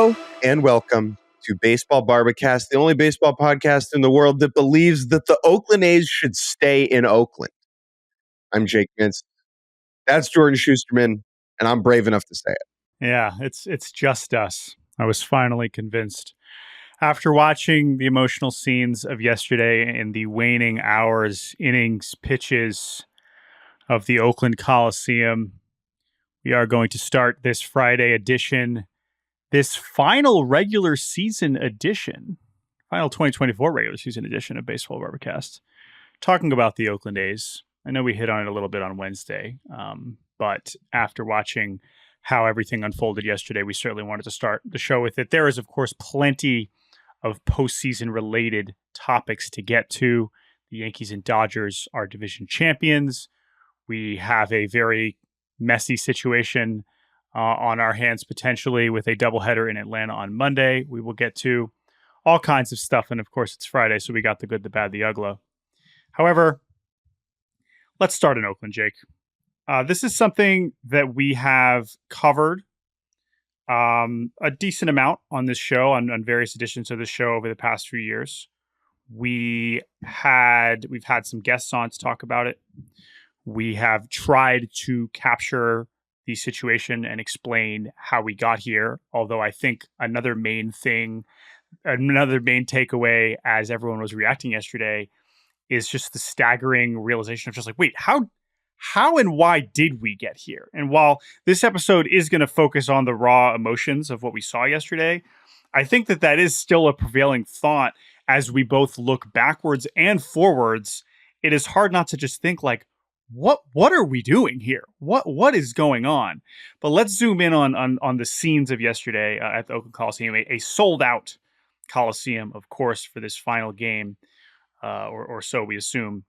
Hello and welcome to Baseball Barbacast, the only baseball podcast in the world that believes that the Oakland A's should stay in Oakland. I'm Jake Mintz. That's Jordan Shusterman, and I'm brave enough to say it. Yeah, it's just us. I was finally convinced. After watching the emotional scenes of yesterday in the waning hours, innings, pitches of the Oakland Coliseum, we are going to start this Friday edition, this final regular season edition, final 2024 regular season edition of Baseball Barbacast, talking about the Oakland A's. I know we hit on it a little bit on Wednesday, but after watching how everything unfolded yesterday, we certainly wanted to start the show with it. There is, of course, plenty of postseason related topics to get to. The Yankees and Dodgers are division champions. We have a very messy situation on our hands potentially with a doubleheader in Atlanta on Monday. We will get to all kinds of stuff. And of course, it's Friday, so we got the good, the bad, the Uggla. However, let's start in Oakland, Jake. This is something that we have covered a decent amount on this show, on various editions of the show over the past few years. We've had some guests on to talk about it. We have tried to capture the situation and explain how we got here. Although I think another main takeaway as everyone was reacting yesterday is just the staggering realization of just like, wait, how and why did we get here? And while this episode is going to focus on the raw emotions of what we saw yesterday, I think that is still a prevailing thought as we both look backwards and forwards. It is hard not to just think like, what are we doing here? What is going on? But let's zoom in on the scenes of yesterday at the Oakland Coliseum, a sold out Coliseum, of course, for this final game, or so we assume.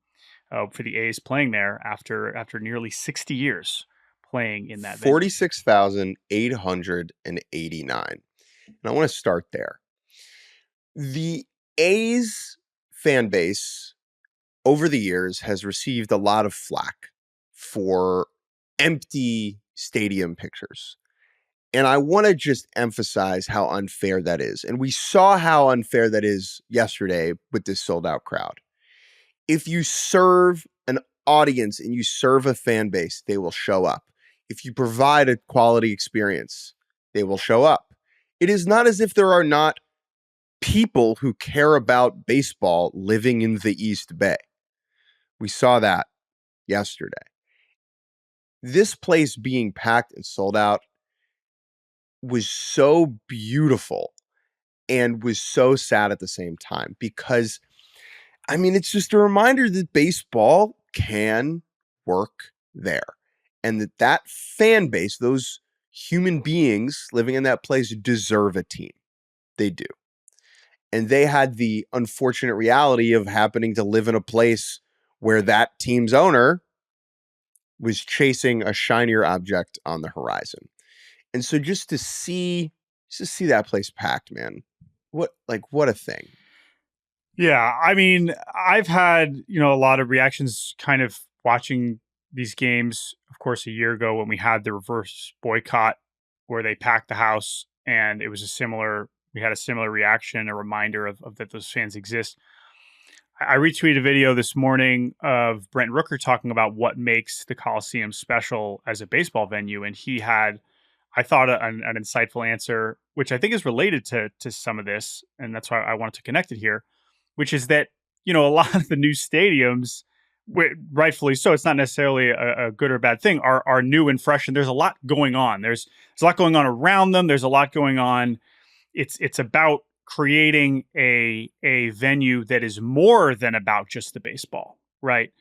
For the A's playing there after nearly 60 years playing in that venue. 46,889. And I want to start there. The A's fan base over the years has received a lot of flack for empty stadium pictures. And I want to just emphasize how unfair that is. And we saw how unfair that is yesterday with this sold out crowd. If you serve an audience and you serve a fan base, they will show up. If you provide a quality experience, they will show up. It is not as if there are not people who care about baseball living in the East Bay. We saw that yesterday. This place being packed and sold out was so beautiful and was so sad at the same time because it's just a reminder that baseball can work there and that fan base, those human beings living in that place deserve a team. They do. And they had the unfortunate reality of happening to live in a place where that team's owner was chasing a shinier object on the horizon. And so just to see that place packed, man, what a thing. Yeah, I've had, a lot of reactions kind of watching these games, of course, a year ago when we had the reverse boycott where they packed the house and it was we had a similar reaction, a reminder of that those fans exist. I retweeted a video this morning of Brent Rooker talking about what makes the Coliseum special as a baseball venue. And he had, I thought, an insightful answer, which I think is related to some of this. And that's why I wanted to connect it here, which is that, a lot of the new stadiums, rightfully so, it's not necessarily a good or bad thing, are new and fresh. And there's a lot going on. There's a lot going on around them. There's a lot going on. It's about creating a venue that is more than about just the baseball, right?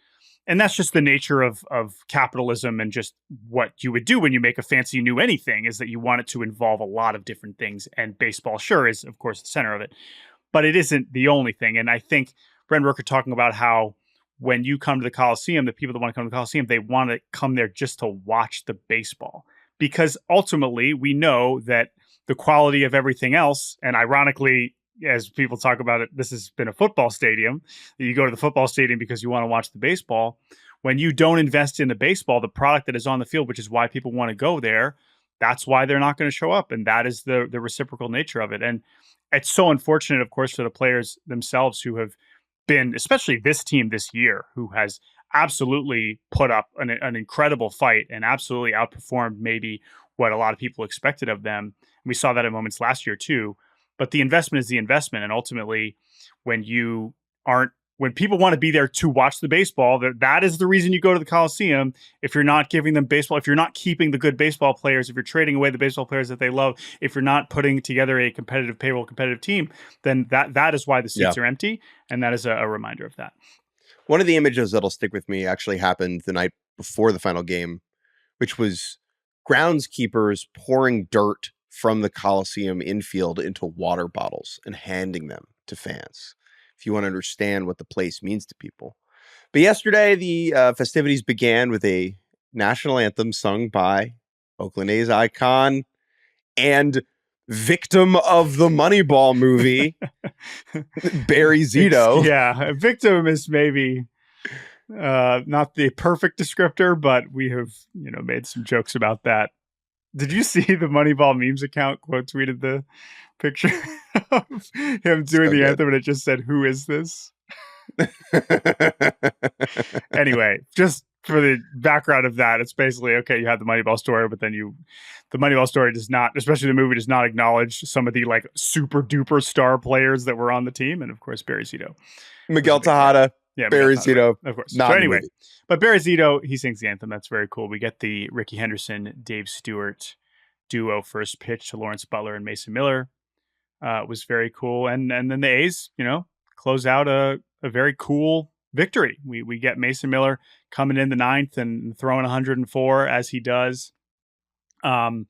And that's just the nature of capitalism and just what you would do when you make a fancy new anything, is that you want it to involve a lot of different things. And baseball, sure, is, of course, the center of it. But it isn't the only thing. And I think Brent Rooker talking about how when you come to the Coliseum, the people that want to come to the Coliseum, they want to come there just to watch the baseball. Because ultimately, we know that the quality of everything else, and ironically, as people talk about it, this has been a football stadium. You go to the football stadium because you want to watch the baseball. When you don't invest in the baseball, the product that is on the field, which is why people want to go there, that's why they're not going to show up. And that is the reciprocal nature of it. And it's so unfortunate, of course, for the players themselves who have been, especially this team this year, who has absolutely put up an incredible fight and absolutely outperformed maybe what a lot of people expected of them. We saw that in moments last year too. But the investment is the investment. And ultimately, when you aren't, when people want to be there to watch the baseball, that is the reason you go to the Coliseum. If you're not giving them baseball, if you're not keeping the good baseball players, if you're trading away the baseball players that they love, if you're not putting together a competitive payroll, competitive team, then that is why the seats are empty. And that is a reminder of that. One of the images that'll stick with me actually happened the night before the final game, which was groundskeepers pouring dirt from the Coliseum infield into water bottles and handing them to fans, if you want to understand what the place means to people. But yesterday, the festivities began with a national anthem sung by Oakland A's icon and victim of the Moneyball movie, Barry Zito. Yeah, victim is maybe not the perfect descriptor, but we have, made some jokes about that. Did you see the Moneyball memes account quote tweeted the picture of him doing the anthem and it just said, "Who is this?" Anyway, just for the background of that, it's basically, okay, you have the Moneyball story, but then the Moneyball story does not, especially the movie, does not acknowledge some of the like super duper star players that were on the team. And of course, Barry Zito. Miguel Tejada. Yeah, Barry Zito. Of course. So anyway, but Barry Zito, he sings the anthem. That's very cool. We get the Ricky Henderson, Dave Stewart duo first pitch to Lawrence Butler and Mason Miller. It was very cool. And then the A's, close out a very cool victory. We get Mason Miller coming in the ninth and throwing 104 as he does. And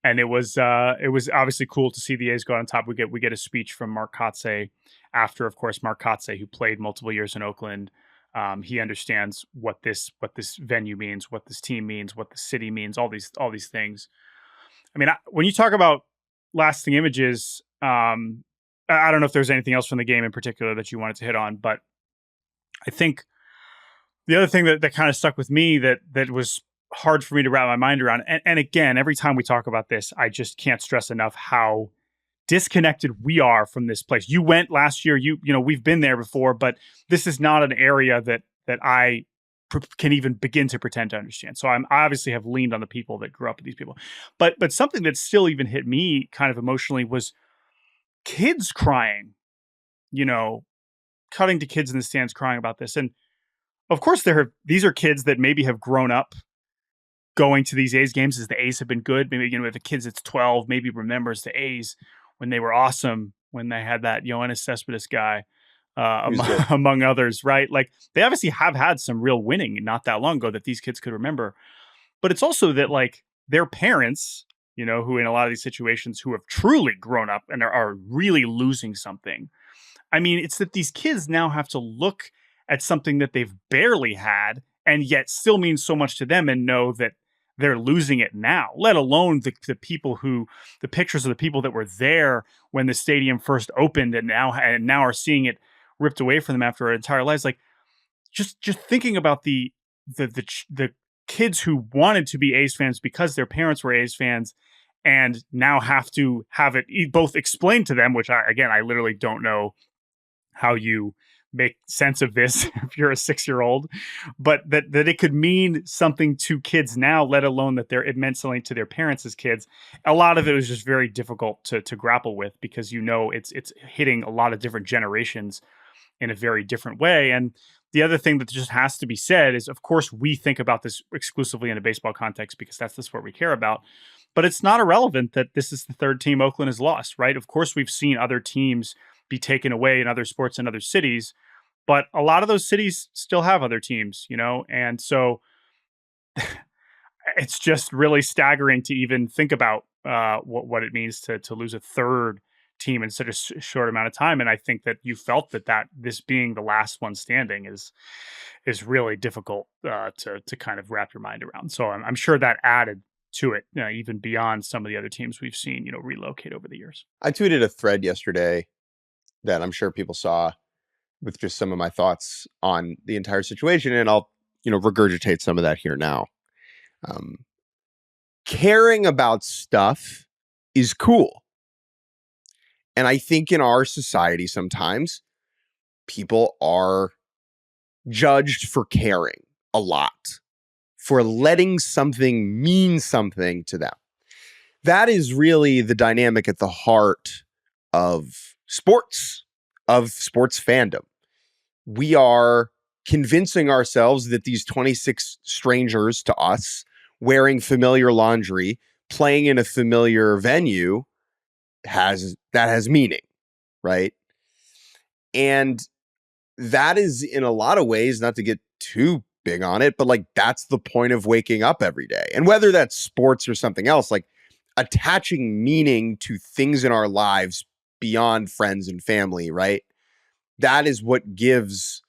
it was obviously cool to see the A's go on top. We get a speech from Mark Kotsay after, of course, Mark Kotsay, who played multiple years in Oakland. He understands what this venue means, what this team means, what the city means, all these things. I mean, when you talk about lasting images, I don't know if there's anything else from the game in particular that you wanted to hit on, but I think the other thing that kind of stuck with me that was hard for me to wrap my mind around, and again, every time we talk about this, I just can't stress enough how disconnected we are from this place. You went last year, we've been there before, but this is not an area that I can even begin to pretend to understand. So I obviously have leaned on the people that grew up with these people, but something that still even hit me kind of emotionally was kids crying, cutting to kids in the stands crying about this. And of course these are kids that maybe have grown up going to these A's games as the A's have been good. Maybe, if a kid that's 12 maybe remembers the A's when they were awesome, when they had that Yoenis Cespedes guy, among others, right? Like, they obviously have had some real winning not that long ago that these kids could remember. But it's also that, like, their parents, who in a lot of these situations who have truly grown up and are really losing something. I mean, it's that these kids now have to look at something that they've barely had and yet still means so much to them and know that they're losing it now, let alone the pictures of the people that were there when the stadium first opened and now are seeing it ripped away from them after their entire lives. Like, just thinking about the kids who wanted to be A's fans because their parents were A's fans and now have to have it both explained to them, which I literally don't know how you make sense of this if you're a 6-year-old, but that it could mean something to kids now, let alone that it meant something to their parents as kids. A lot of it was just very difficult to grapple with because, it's hitting a lot of different generations in a very different way. And the other thing that just has to be said is, of course, we think about this exclusively in a baseball context because that's the sport we care about, but it's not irrelevant that this is the third team Oakland has lost, right? Of course, we've seen other teams be taken away in other sports and other cities, but a lot of those cities still have other teams, and so it's just really staggering to even think about what it means to lose a third team in such a short amount of time. And I think that you felt that this being the last one standing is really difficult to kind of wrap your mind around. So I'm sure that added to it, even beyond some of the other teams we've seen, relocate over the years. I tweeted a thread yesterday that I'm sure people saw with just some of my thoughts on the entire situation, and I'll regurgitate some of that here now. caring about stuff is cool. And I think in our society, sometimes people are judged for caring a lot, for letting something mean something to them. That is really the dynamic at the heart of sports fandom. We are convincing ourselves that these 26 strangers to us wearing familiar laundry, playing in a familiar venue has meaning, right? And that is in a lot of ways, not to get too big on it, but like that's the point of waking up every day. And whether that's sports or something else, like attaching meaning to things in our lives beyond friends and family, right? That is what gives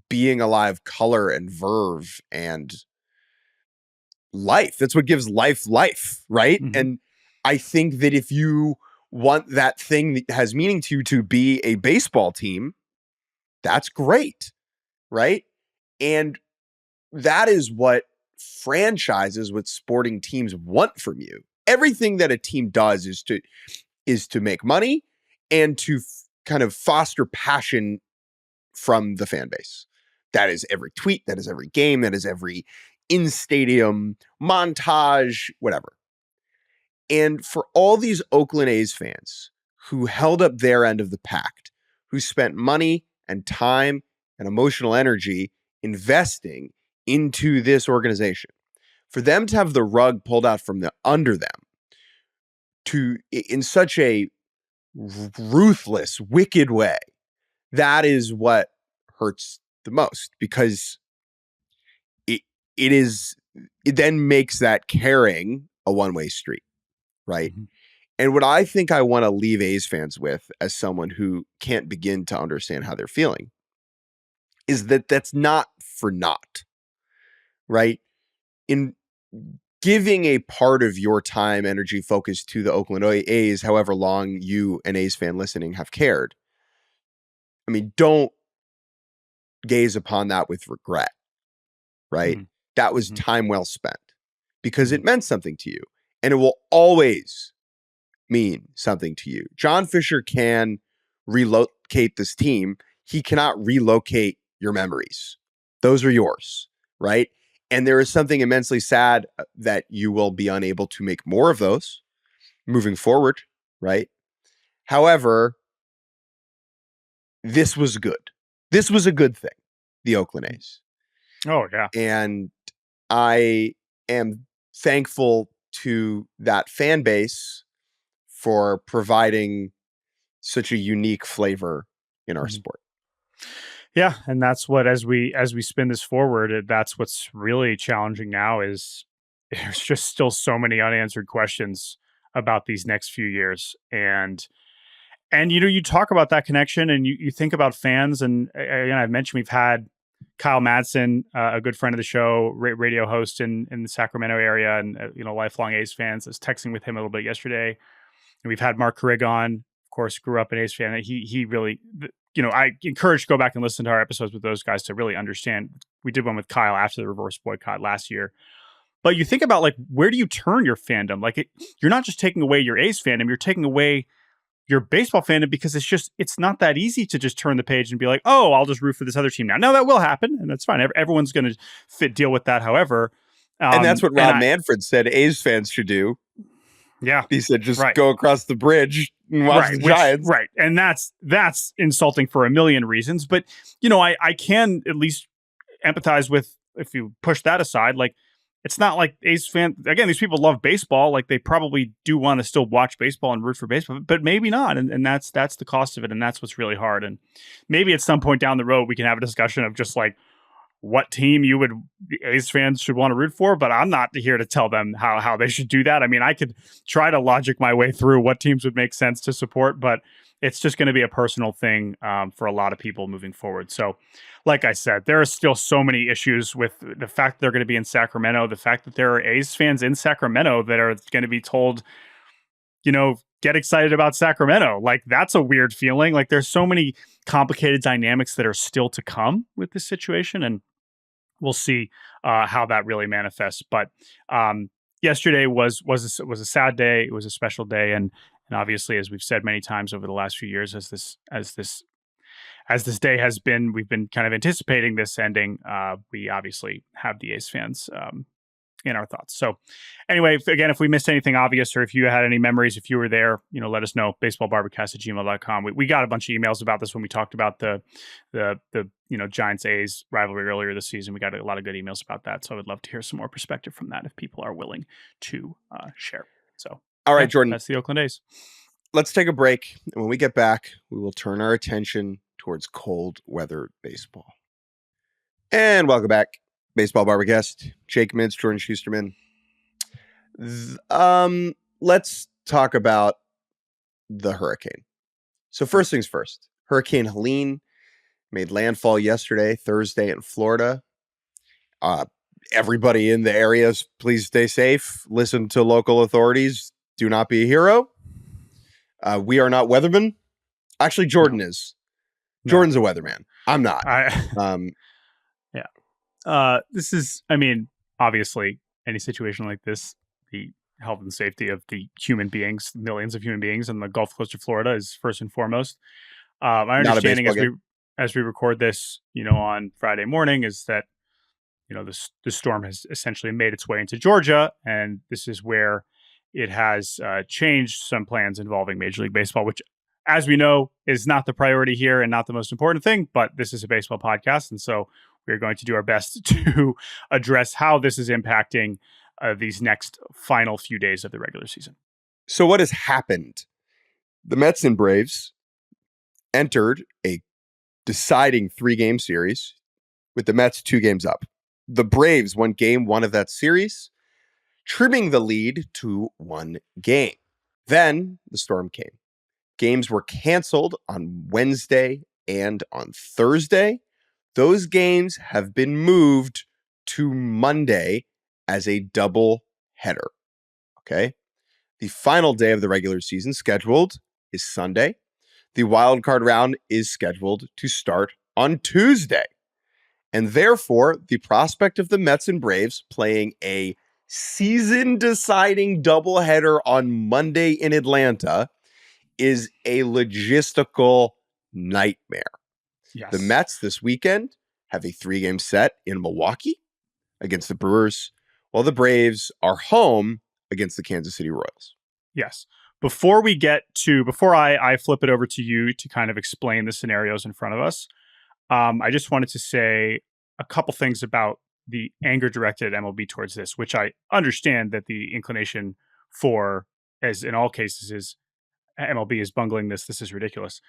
being alive color and verve and life. That's what gives life, right? Mm-hmm. And I think that if you want that thing that has meaning to you to be a baseball team, that's great, right? And that is what franchises, what sporting teams want from you. Everything that a team does is to make money and to kind of foster passion from the fan base. That is every tweet, that is every game, that is every in-stadium montage, whatever. And for all these Oakland A's fans who held up their end of the pact, who spent money and time and emotional energy investing into this organization, for them to have the rug pulled out from under them in such a ruthless, wicked way, that is what hurts the most, because it then makes that caring a one-way street, right? Mm-hmm. And what I think I want to leave A's fans with, as someone who can't begin to understand how they're feeling, is that that's not for naught, right? In giving a part of your time, energy, focus to the Oakland A's, however long you, an A's fan listening, have cared, I mean, don't gaze upon that with regret, right? Mm-hmm. That was Mm-hmm. time well spent because it meant something to you, and it will always mean something to you. John Fisher can relocate this team. He cannot relocate your memories. Those are yours, right? And there is something immensely sad that you will be unable to make more of those moving forward, right? However, this was good. This was a good thing, the Oakland A's. Oh, yeah. And I am thankful to that fan base for providing such a unique flavor in our sport. Yeah, and that's what, as we spin this forward, that's what's really challenging now is there's just still so many unanswered questions about these next few years. And you talk about that connection and you think about fans, and again, I've mentioned we've had Kyle Madsen, a good friend of the show, radio host in the Sacramento area, and lifelong A's fans. I was texting with him a little bit yesterday, and we've had Mark Kotsay on. Of course, grew up an A's fan. He really, I encourage to go back and listen to our episodes with those guys to really understand. We did one with Kyle after the reverse boycott last year. But you think about, like, where do you turn your fandom? Like, you're not just taking away your A's fandom, you're taking away your baseball fandom, because it's not that easy to just turn the page and be like, oh, I'll just root for this other team now. No, that will happen, and that's fine. Everyone's going to deal with that. However, and that's what Rob Manfred said A's fans should do. Yeah, he said just go across the bridge and watch the Giants. Right, and that's insulting for a million reasons. But I can at least empathize with, if you push that aside, like, it's not like A's fans, again, these people love baseball. Like, they probably do want to still watch baseball and root for baseball, but maybe not. And that's the cost of it. And that's what's really hard. And maybe at some point down the road, we can have a discussion of just like what team A's fans should want to root for. But I'm not here to tell them how they should do that. I mean, I could try to logic my way through what teams would make sense to support, but it's just going to be a personal thing for a lot of people moving forward. So, like I said, there are still so many issues with the fact that they're going to be in Sacramento, the fact that there are A's fans in Sacramento that are going to be told, get excited about Sacramento. Like, that's a weird feeling. Like, there's so many complicated dynamics that are still to come with this situation, and we'll see how that really manifests. But yesterday was a sad day. It was a special day, and obviously, as we've said many times over the last few years, as this day has been, we've been kind of anticipating this ending. We obviously have the A's fans in our thoughts. So anyway, again, if we missed anything obvious, or if you had any memories, if you were there, let us know. baseballbarbacast@gmail.com. We got a bunch of emails about this when we talked about the Giants A's rivalry earlier this season. We got a lot of good emails about that. So I would love to hear some more perspective from that if people are willing to share. So all right, Jordan, that's the Oakland A's. Let's take a break. And when we get back, we will turn our attention towards cold weather baseball. And welcome back. Baseball Barbacast, Jake Mintz, Jordan Shusterman. Let's talk about the hurricane. So first things first, Hurricane Helene made landfall yesterday, Thursday in Florida. Everybody in the areas, please stay safe. Listen to local authorities. Do not be a hero. We are not weathermen. Actually, Jordan is. No. Jordan's a weatherman. I'm not. This is, obviously, any situation like this, the health and safety of the human beings, millions of human beings in the Gulf Coast of Florida is first and foremost. My understanding as we record this, on Friday morning is that, the storm has essentially made its way into Georgia, and this is where it has changed some plans involving Major League Baseball, which, as we know, is not the priority here and not the most important thing, but this is a baseball podcast, and so we're going to do our best to address how this is impacting these next final few days of the regular season. So what has happened? The Mets and Braves entered a deciding 3-game series with the Mets 2 games up. The Braves won game 1 of that series, trimming the lead to 1 game. Then the storm came. Games were canceled on Wednesday and on Thursday. Those games have been moved to Monday as a double header. Okay. The final day of the regular season scheduled is Sunday. The wild card round is scheduled to start on Tuesday. And therefore, the prospect of the Mets and Braves playing a season-deciding doubleheader on Monday in Atlanta is a logistical nightmare. Yes. The Mets this weekend have a 3-game set in Milwaukee against the Brewers, while the Braves are home against the Kansas City Royals. Yes. Before I flip it over to you to kind of explain the scenarios in front of us, I just wanted to say a couple things about the anger directed at MLB towards this, which I understand that the inclination for, as in all cases, is MLB is bungling this. This is ridiculous.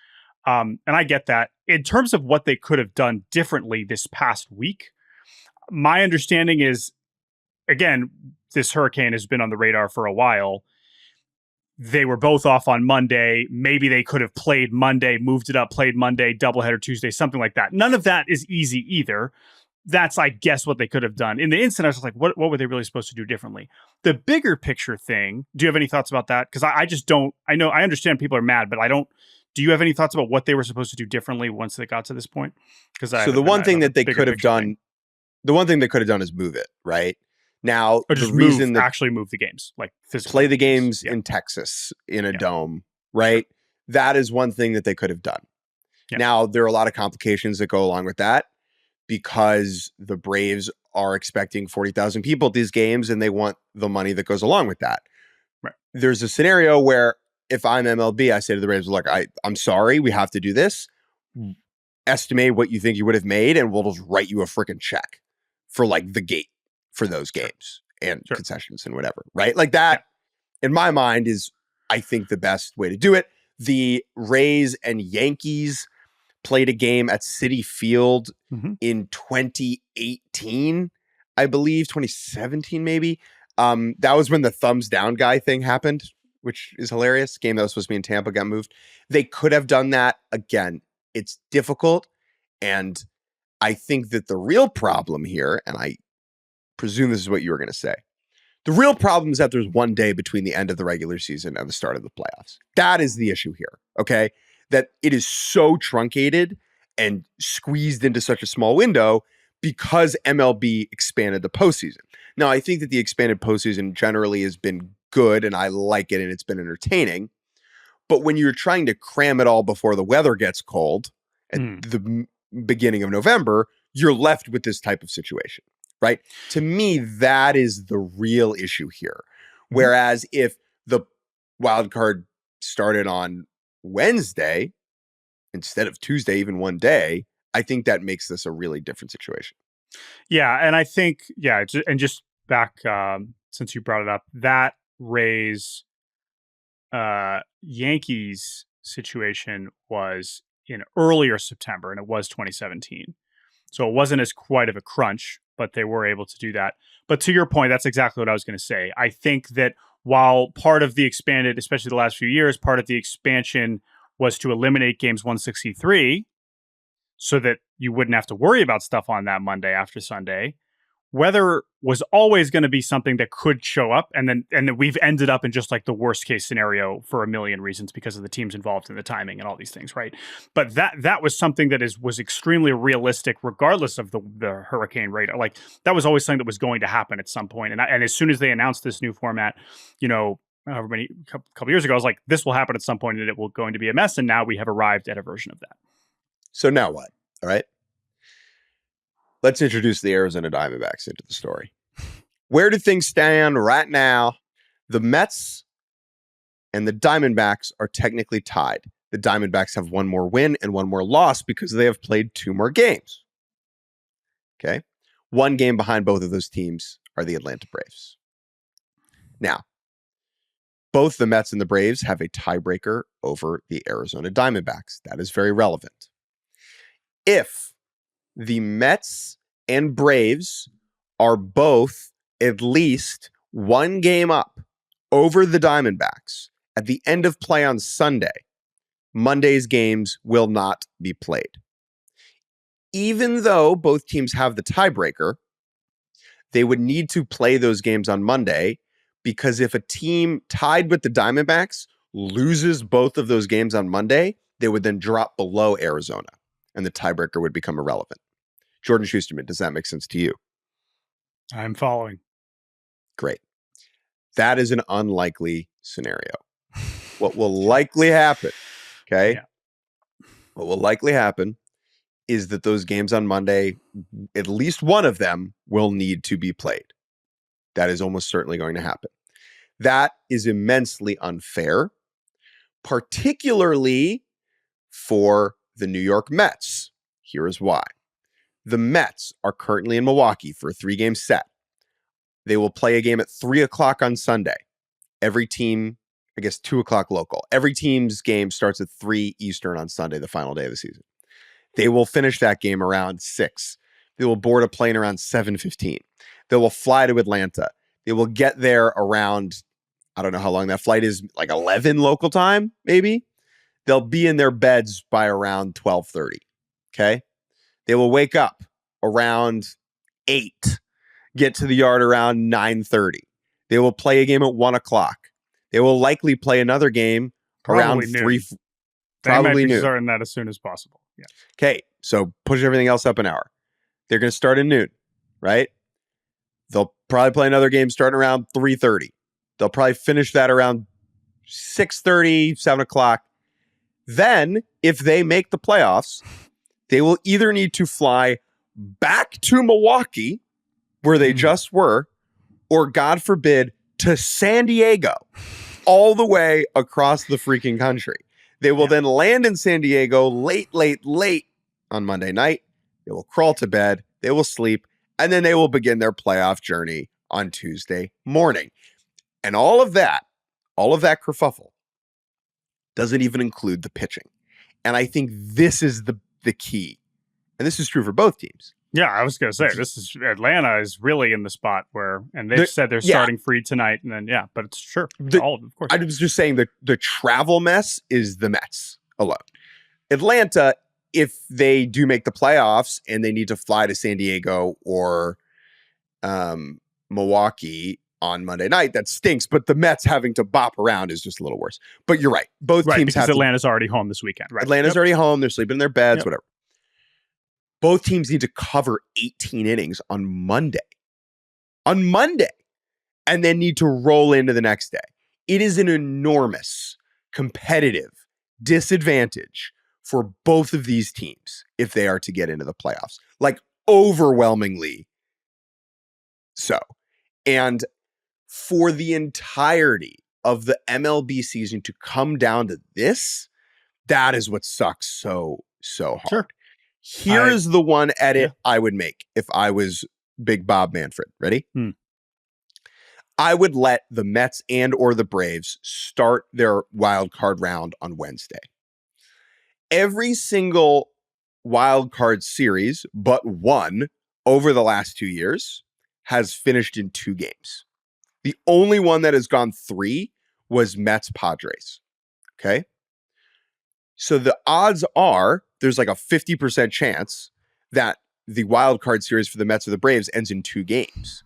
And I get that. In terms of what they could have done differently this past week, my understanding is, again, this hurricane has been on the radar for a while. They were both off on Monday. Maybe they could have played Monday, moved it up, played Monday, doubleheader Tuesday, something like that. None of that is easy either. That's, I guess, what they could have done. In the instant, I was like, what were they really supposed to do differently? The bigger picture thing, do you have any thoughts about that? Because I just don't, I understand people are mad, but I don't. Do you have any thoughts about what they were supposed to do differently once they got to this point? So the one thing that they could have done, is move it, right? Now, or just actually move the games, like physically. Play the games in Texas in a dome, right? Sure. That is one thing that they could have done. Yeah. Now, there are a lot of complications that go along with that because the Braves are expecting 40,000 people at these games and they want the money that goes along with that. Right. There's a scenario where if I'm MLB, I say to the Braves, look, I'm sorry, we have to do this. Estimate what you think you would have made and we'll just write you a freaking check for like the gate for those games and concessions and whatever, right? Like that, in my mind, is, I think, the best way to do it. The Rays and Yankees played a game at Citi Field in 2018, I believe, 2017 maybe. That was when the thumbs down guy thing happened, which is hilarious. Game that was supposed to be in Tampa got moved. They could have done that. Again, it's difficult. And I think that the real problem here, and I presume this is what you were going to say, the real problem is that there's 1 day between the end of the regular season and the start of the playoffs. That is the issue here, okay? That it is so truncated and squeezed into such a small window because MLB expanded the postseason. Now, I think that the expanded postseason generally has been good, and I like it, and it's been entertaining. But when you're trying to cram it all before the weather gets cold at the beginning of November, you're left with this type of situation, right? To me, that is the real issue here. Whereas if the wild card started on Wednesday instead of Tuesday, even one day, I think that makes this a really different situation. Yeah, and I think, and just back, since you brought it up, that Rays Yankees situation was in earlier September, and it was 2017. So it wasn't as quite of a crunch, but they were able to do that. But to your point, that's exactly what I was going to say. I think that while part of the expanded, especially the last few years, part of the expansion was to eliminate games 163 so that you wouldn't have to worry about stuff on that Monday after Sunday. Weather was always going to be something that could show up, and then we've ended up in just like the worst case scenario for a million reasons because of the teams involved in the timing and all these things, right? But that was something that was extremely realistic, regardless of the hurricane rate. Like that was always something that was going to happen at some point. And as soon as they announced this new format, however many couple years ago, I was like, this will happen at some point, and it will going to be a mess. And now we have arrived at a version of that. So now what? All right. Let's introduce the Arizona Diamondbacks into the story. Where do things stand right now? The Mets and the Diamondbacks are technically tied. The Diamondbacks have one more win and one more loss because they have played two more games. Okay. One game behind both of those teams are the Atlanta Braves. Now, both the Mets and the Braves have a tiebreaker over the Arizona Diamondbacks. That is very relevant. If the Mets and Braves are both at least one game up over the Diamondbacks at the end of play on Sunday, Monday's games will not be played. Even though both teams have the tiebreaker, they would need to play those games on Monday, because if a team tied with the Diamondbacks loses both of those games on Monday, they would then drop below Arizona, and the tiebreaker would become irrelevant. Jordan Shusterman, does that make sense to you? I'm following. Great. That is an unlikely scenario. What will likely happen, okay? Yeah. What will likely happen is that those games on Monday, at least one of them will need to be played. That is almost certainly going to happen. That is immensely unfair, particularly for the New York Mets. Here is why. The Mets are currently in Milwaukee for a 3-game set. They will play a game at 3 o'clock on Sunday. Every team, 2 o'clock local. Every team's game starts at 3 Eastern on Sunday, the final day of the season. They will finish that game around 6. They will board a plane around 7:15. They will fly to Atlanta. They will get there around, I don't know how long that flight is, like 11 local time, maybe. They'll be in their beds by around 12:30. Okay? They will wake up around 8, get to the yard around 9:30. They will play a game at 1 o'clock. They will likely play another game around 3. Probably noon. Starting that as soon as possible. Yeah. Okay, so push everything else up an hour. They're going to start at noon, right? They'll probably play another game starting around 3:30. They'll probably finish that around 6:30, 7 o'clock. Then, if they make the playoffs, they will either need to fly back to Milwaukee, where they just were, or God forbid, to San Diego, all the way across the freaking country. They will then land in San Diego late on Monday night. They will crawl to bed. They will sleep. And then they will begin their playoff journey on Tuesday morning. And all of that kerfuffle doesn't even include the pitching. And I think this is the key. And this is true for both teams. Yeah, I was going to say, Atlanta is really in the spot where, and they've said they're starting free tonight. And then, but it's sure. Of course. I was just saying that the travel mess is the Mets alone. Atlanta, if they do make the playoffs and they need to fly to San Diego or Milwaukee on Monday night, that stinks. But the Mets having to bop around is just a little worse. But you're right. Both teams have Atlanta's already home this weekend. Right. Atlanta's already home. They're sleeping in their beds, whatever. Both teams need to cover 18 innings on Monday. on Monday and then need to roll into the next day. It is an enormous competitive disadvantage for both of these teams if they are to get into the playoffs. Like overwhelmingly so. And for the entirety of the MLB season to come down to this, that is what sucks so hard. Sure. Here is the one edit I would make if I was Big Bob Manfred. Ready? I would let the Mets and or the Braves start their wild card round on Wednesday. Every single wild card series but one over the last 2 years has finished in 2 games. The only one that has gone 3 was Mets Padres. Okay. So the odds are there's like a 50% chance that the wild card series for the Mets or the Braves ends in 2 games.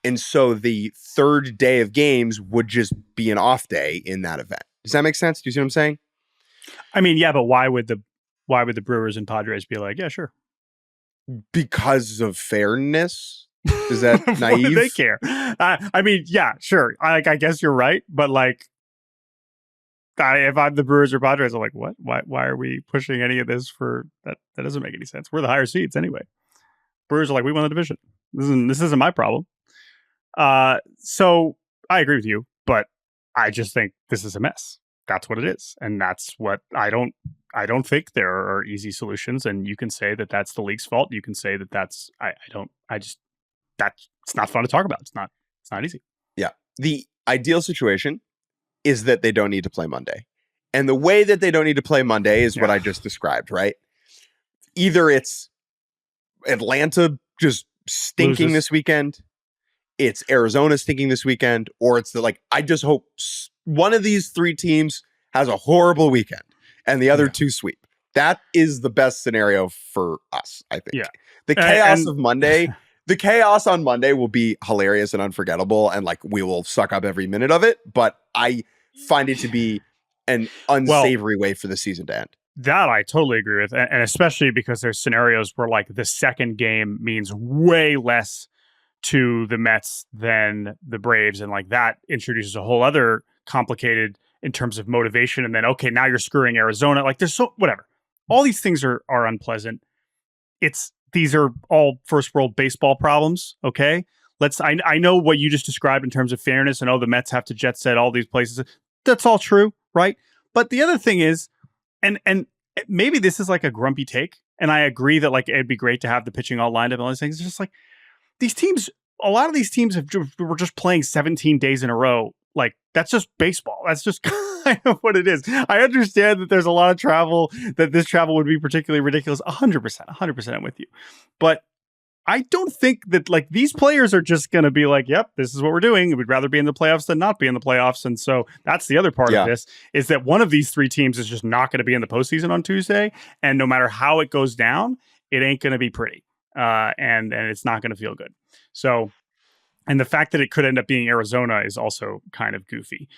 And so the third day of games would just be an off day in that event. Does that make sense? Do you see what I'm saying? I mean, yeah, but why would the Brewers and Padres be like, yeah, sure? Because of fairness. Is that naive? Why do they care? I mean, yeah, sure. I guess you're right, but like, if I'm the Brewers or Padres, I'm like, what? Why are we pushing any of this for that? That doesn't make any sense. We're the higher seeds anyway. Brewers are like, we won the division. This isn't my problem. So I agree with you, but I just think this is a mess. That's what it is, and that's what I don't think there are easy solutions. And you can say that that's the league's fault. You can say that that's it's not fun to talk about. It's not easy. Yeah. The ideal situation is that they don't need to play Monday. And the way that they don't need to play Monday is what I just described, right? Either it's Atlanta just stinking this weekend, it's Arizona stinking this weekend, or it's I just hope one of these 3 teams has a horrible weekend and the other 2 sweep. That is the best scenario for us, I think. Yeah. The chaos of Monday... The chaos on Monday will be hilarious and unforgettable, and we will suck up every minute of it. But I find it to be an unsavory way for the season to end. That I totally agree with, and especially because there's scenarios where the second game means way less to the Mets than the Braves, and that introduces a whole other complicated in terms of motivation. And then now you're screwing Arizona. There's whatever. All these things are unpleasant. These are all first world baseball problems. Okay. I know what you just described in terms of fairness and the Mets have to jet set all these places. That's all true. Right. But the other thing is, and maybe this is a grumpy take. And I agree that it'd be great to have the pitching all lined up and all these things. It's just these teams, a lot of these teams were just playing 17 days in a row. That's just baseball. That's just kind of what it is. I understand that there's a lot of travel, that this travel would be particularly ridiculous. 100% I'm with you. But I don't think that these players are just going to be yep, this is what we're doing. We'd rather be in the playoffs than not be in the playoffs. And so that's the other part of this, is that one of these 3 teams is just not going to be in the postseason on Tuesday. And no matter how it goes down, it ain't going to be pretty. And it's not going to feel good. So, and the fact that it could end up being Arizona is also kind of goofy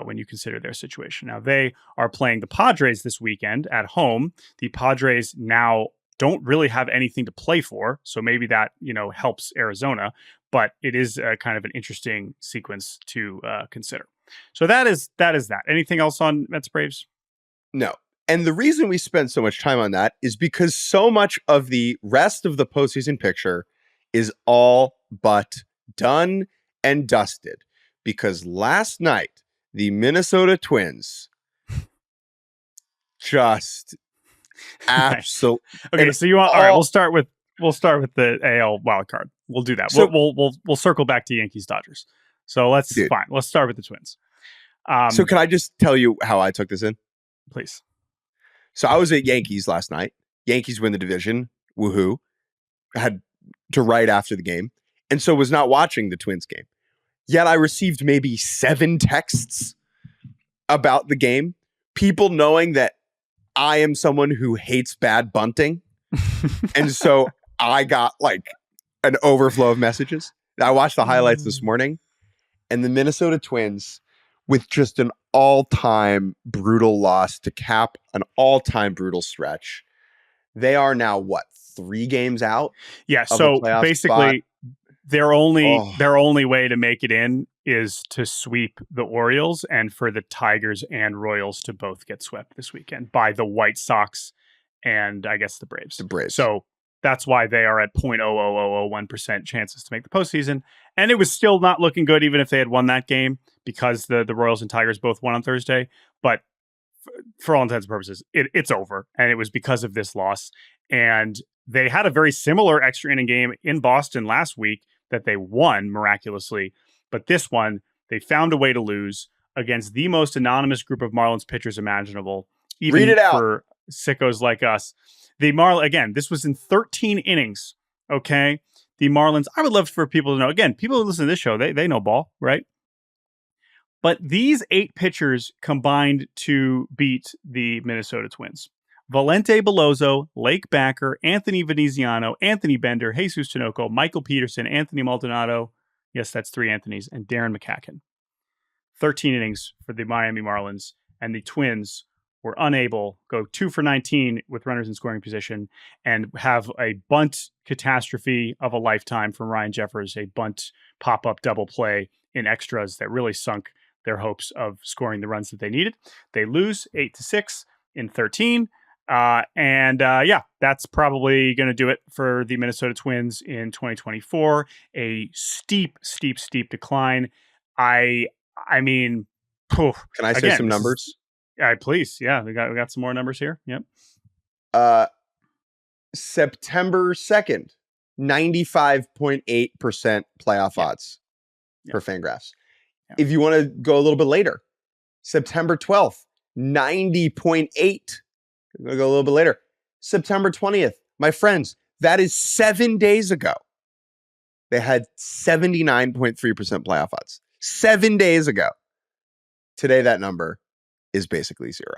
when you consider their situation. Now, they are playing the Padres this weekend at home. The Padres now don't really have anything to play for, so maybe that helps Arizona. But it is kind of an interesting sequence to consider. So that is that. Anything else on Mets Braves? No. And the reason we spend so much time on that is because so much of the rest of the postseason picture is all but done and dusted, because last night the Minnesota Twins just absolutely. Okay, so you want all right? We'll start with the AL wild card. We'll do that. So, we'll circle back to Yankees Dodgers. So let's start with the Twins. So can I just tell you how I took this in, please? So I was at Yankees last night. Yankees win the division. Woohoo! Had to write after the game. And so was not watching the Twins game. Yet I received maybe 7 texts about the game. People knowing that I am someone who hates bad bunting. And so I got an overflow of messages. I watched the highlights this morning. And the Minnesota Twins, with just an all-time brutal loss to cap an all-time brutal stretch. They are now, 3 games out? Yeah, so basically... Their only Oh, their only way to make it in is to sweep the Orioles, and for the Tigers and Royals to both get swept this weekend by the White Sox and I guess the Braves. the Braves. So that's why they are at 0.00001% chances to make the postseason. And it was still not looking good even if they had won that game, because the Royals and Tigers both won on Thursday. But for all intents and purposes, it's over. And it was because of this loss. And they had a very similar extra inning game in Boston last week that they won miraculously. But this one, they found a way to lose against the most anonymous group of Marlins pitchers imaginable, even Read it out. for sickos like us. Again, this was in 13 innings. Okay. The Marlins, I would love for people to know, again, people who listen to this show, they know ball, right? But these 8 pitchers combined to beat the Minnesota Twins. Valente Belozo, Lake Backer, Anthony Veneziano, Anthony Bender, Jesus Tinoco, Michael Peterson, Anthony Maldonado. Yes, that's 3 Anthonys, and Darren McCacken. 13 innings for the Miami Marlins, and the Twins were unable, go 2 for 19 with runners in scoring position, and have a bunt catastrophe of a lifetime from Ryan Jeffers, a bunt pop-up double play in extras that really sunk their hopes of scoring the runs that they needed. They lose 8-6 in 13. Yeah, that's probably going to do it for the Minnesota Twins in 2024. A steep decline. I mean, Can I say again, some numbers? Please. Yeah, we got some more numbers here. Yep. September 2nd, 95.8% playoff odds per Fangraphs. Yeah. If you want to go a little bit later, September 12th, 90.8. We'll go a little bit later. September 20th, my friends, that is 7 days ago. They had 79.3% playoff odds. 7 days ago. Today, that number is basically zero.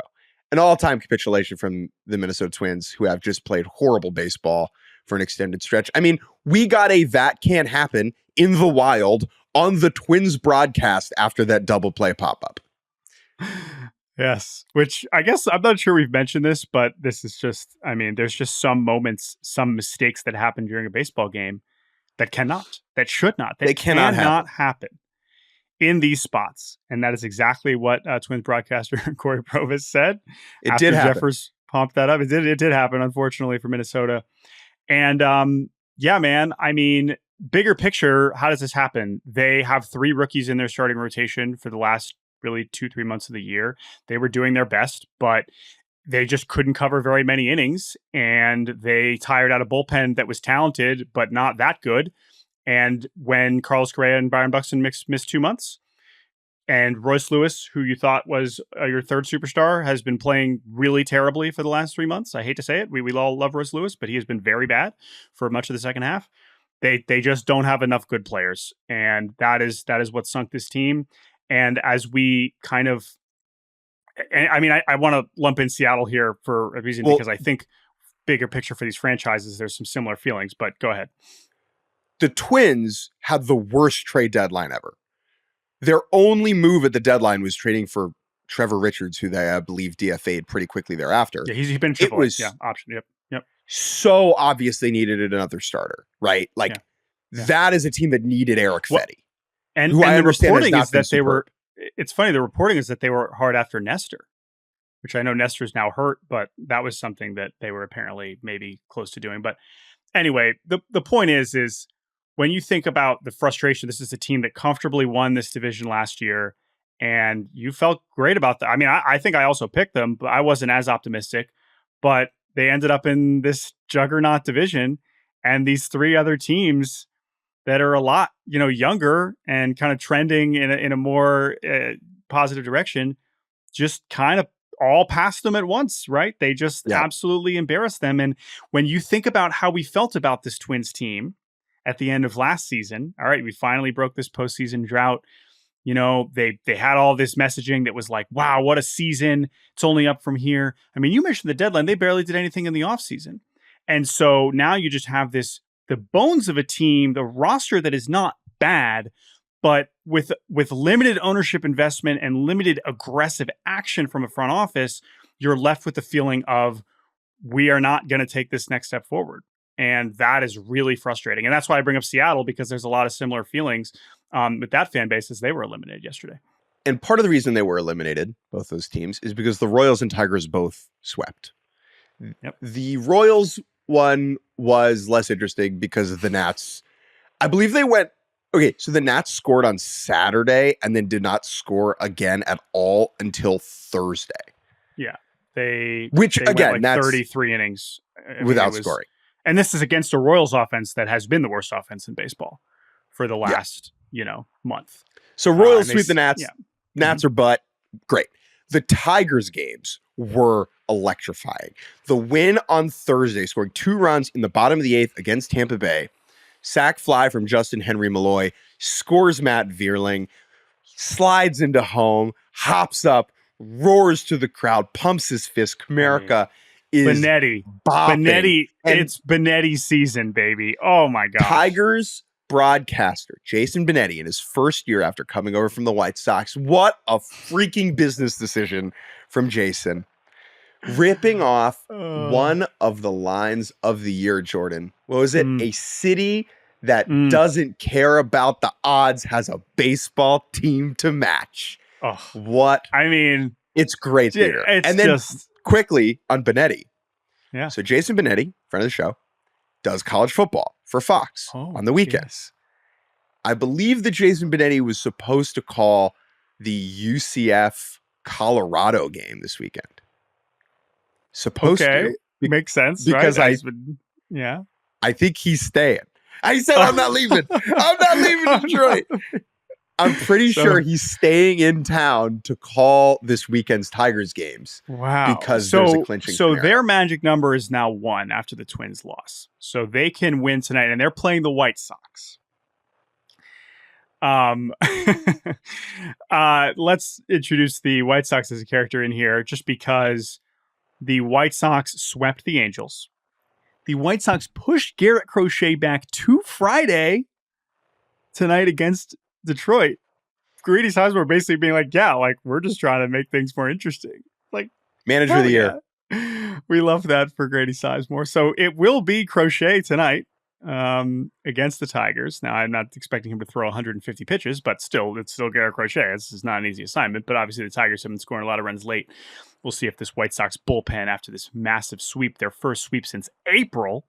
An all-time capitulation from the Minnesota Twins, who have just played horrible baseball for an extended stretch. I mean, we got a that can't happen in the wild on the Twins broadcast after that double play pop-up. Yes, which I guess I'm not sure we've mentioned this, but this is just, I mean, there's just some moments, some mistakes that happen during a baseball game that should not, they cannot happen in these spots. And that is exactly what Twins broadcaster Corey Provis said. It did happen. Jeffers pumped that up. It did happen, unfortunately, for Minnesota. And yeah, man, I mean, bigger picture, how does this happen? They have 3 rookies in their starting rotation for the last really 2-3 months of the year. They were doing their best, but they just couldn't cover very many innings, and they tired out a bullpen that was talented, but not that good. And when Carlos Correa and Byron Buxton missed 2 months, and Royce Lewis, who you thought was your third superstar, has been playing really terribly for the last 3 months. I hate to say it. We all love Royce Lewis, but he has been very bad for much of the second half. They just don't have enough good players, and that is what sunk this team. And as we kind of, I mean, I want to lump in Seattle here for a reason, because I think bigger picture for these franchises, there's some similar feelings, but go ahead. The Twins had the worst trade deadline ever. Their only move at the deadline was trading for Trevor Richards, who they, I believe, DFA'd pretty quickly thereafter. Yeah, he's been triple. Option. Yep. So obvious they needed another starter, right? Like that is a team that needed Eric Fetty. And the reporting is that they were, it's funny, the reporting is that they were hard after Nestor, which I know Nestor's now hurt, but that was something that they were apparently maybe close to doing. But anyway, the point is when you think about the frustration, this is a team that comfortably won this division last year, and you felt great about that. I mean, I think I also picked them, but I wasn't as optimistic, but they ended up in this juggernaut division, and these 3 other teams that are a lot, younger and kind of trending in a more positive direction, just kind of all passed them at once, right? They just absolutely embarrassed them. And when you think about how we felt about this Twins team at the end of last season, all right, we finally broke this postseason drought. They had all this messaging that was like, wow, what a season. It's only up from here. I mean, you mentioned the deadline. They barely did anything in the offseason. And so now you just have the bones of a team, the roster that is not bad, but with limited ownership investment and limited aggressive action from a front office, you're left with the feeling of, we are not going to take this next step forward. And that is really frustrating. And that's why I bring up Seattle, because there's a lot of similar feelings with that fan base as they were eliminated yesterday. And part of the reason they were eliminated, both those teams, is because the Royals and Tigers both swept. Yep. The Royals one was less interesting because of the Nats. I believe they went, okay, so the Nats scored on Saturday and then did not score again at all until Thursday. Yeah. They again, went that's 33 innings without scoring. And this is against a Royals offense that has been the worst offense in baseball for the last, month. So Royals sweep the Nats. Yeah. Nats are butt. Great. The Tigers games were electrifying. The win on Thursday, scoring 2 runs in the bottom of the 8th against Tampa Bay. Sac fly from Justin Henry Malloy. Scores Matt Vierling. Slides into home. Hops up. Roars to the crowd. Pumps his fist. Comerica is Benetti. bopping. Benetti. It's Benetti season, baby. Oh, my God. Tigers broadcaster Jason Benetti in his first year after coming over from the White Sox. What a freaking business decision from Jason. Ripping off one of the lines of the year, Jordan. What was it? A city that doesn't care about the odds has a baseball team to match. Oh, what? I mean, it's great theater. And then quickly on Benetti. Yeah. So Jason Benetti, friend of the show, does college football for Fox on the weekends. Yes. I believe that Jason Benetti was supposed to call the UCF Colorado game this weekend. Supposed to. Makes sense, because right? I think he's staying. I said, I'm not leaving. I'm not leaving Detroit. I'm pretty sure he's staying in town to call this weekend's Tigers games. Wow. Because there's a clinching scenario. Their magic number is now 1 after the Twins loss. So they can win tonight, and they're playing the White Sox. Let's introduce the White Sox as a character in here, just because the White Sox swept the Angels. The White Sox pushed Garrett Crochet back to Friday tonight against Detroit. Grady Sizemore basically being like, we're just trying to make things more interesting. Like, manager of the year. We love that for Grady Sizemore. So it will be Crochet tonight against the Tigers. Now, I'm not expecting him to throw 150 pitches, but still, it's still Garrett Crochet. This is not an easy assignment, but obviously the Tigers have been scoring a lot of runs late. We'll see if this White Sox bullpen, after this massive sweep, their first sweep since April,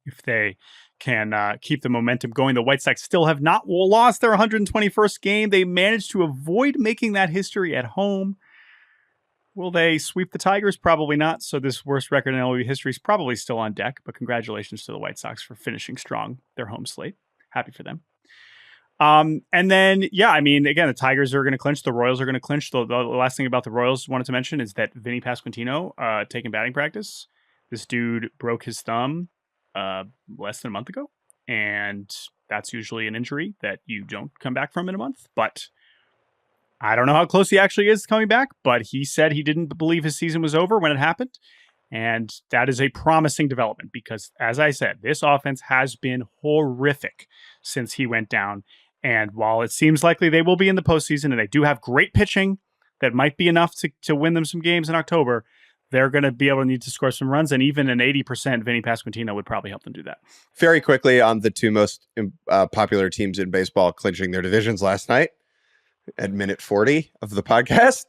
if they can keep the momentum going. The White Sox still have not lost their 121st game. They managed to avoid making that history at home. Will they sweep the Tigers? Probably not. So this worst record in MLB history is probably still on deck. But congratulations to the White Sox for finishing strong their home slate. Happy for them. And then, again, the Tigers are going to clinch. The Royals are going to clinch. The last thing about the Royals wanted to mention is that Vinny Pasquantino taking batting practice. This dude broke his thumb less than a month ago. And that's usually an injury that you don't come back from in a month. But I don't know how close he actually is coming back. But he said he didn't believe his season was over when it happened. And that is a promising development because, as I said, this offense has been horrific since he went down. And while it seems likely they will be in the postseason and they do have great pitching that might be enough to win them some games in October, they're going to be able to need to score some runs. And even an 80% Vinny Pasquantino would probably help them do that. Very quickly on the two most popular teams in baseball clinching their divisions last night at minute 40 of the podcast.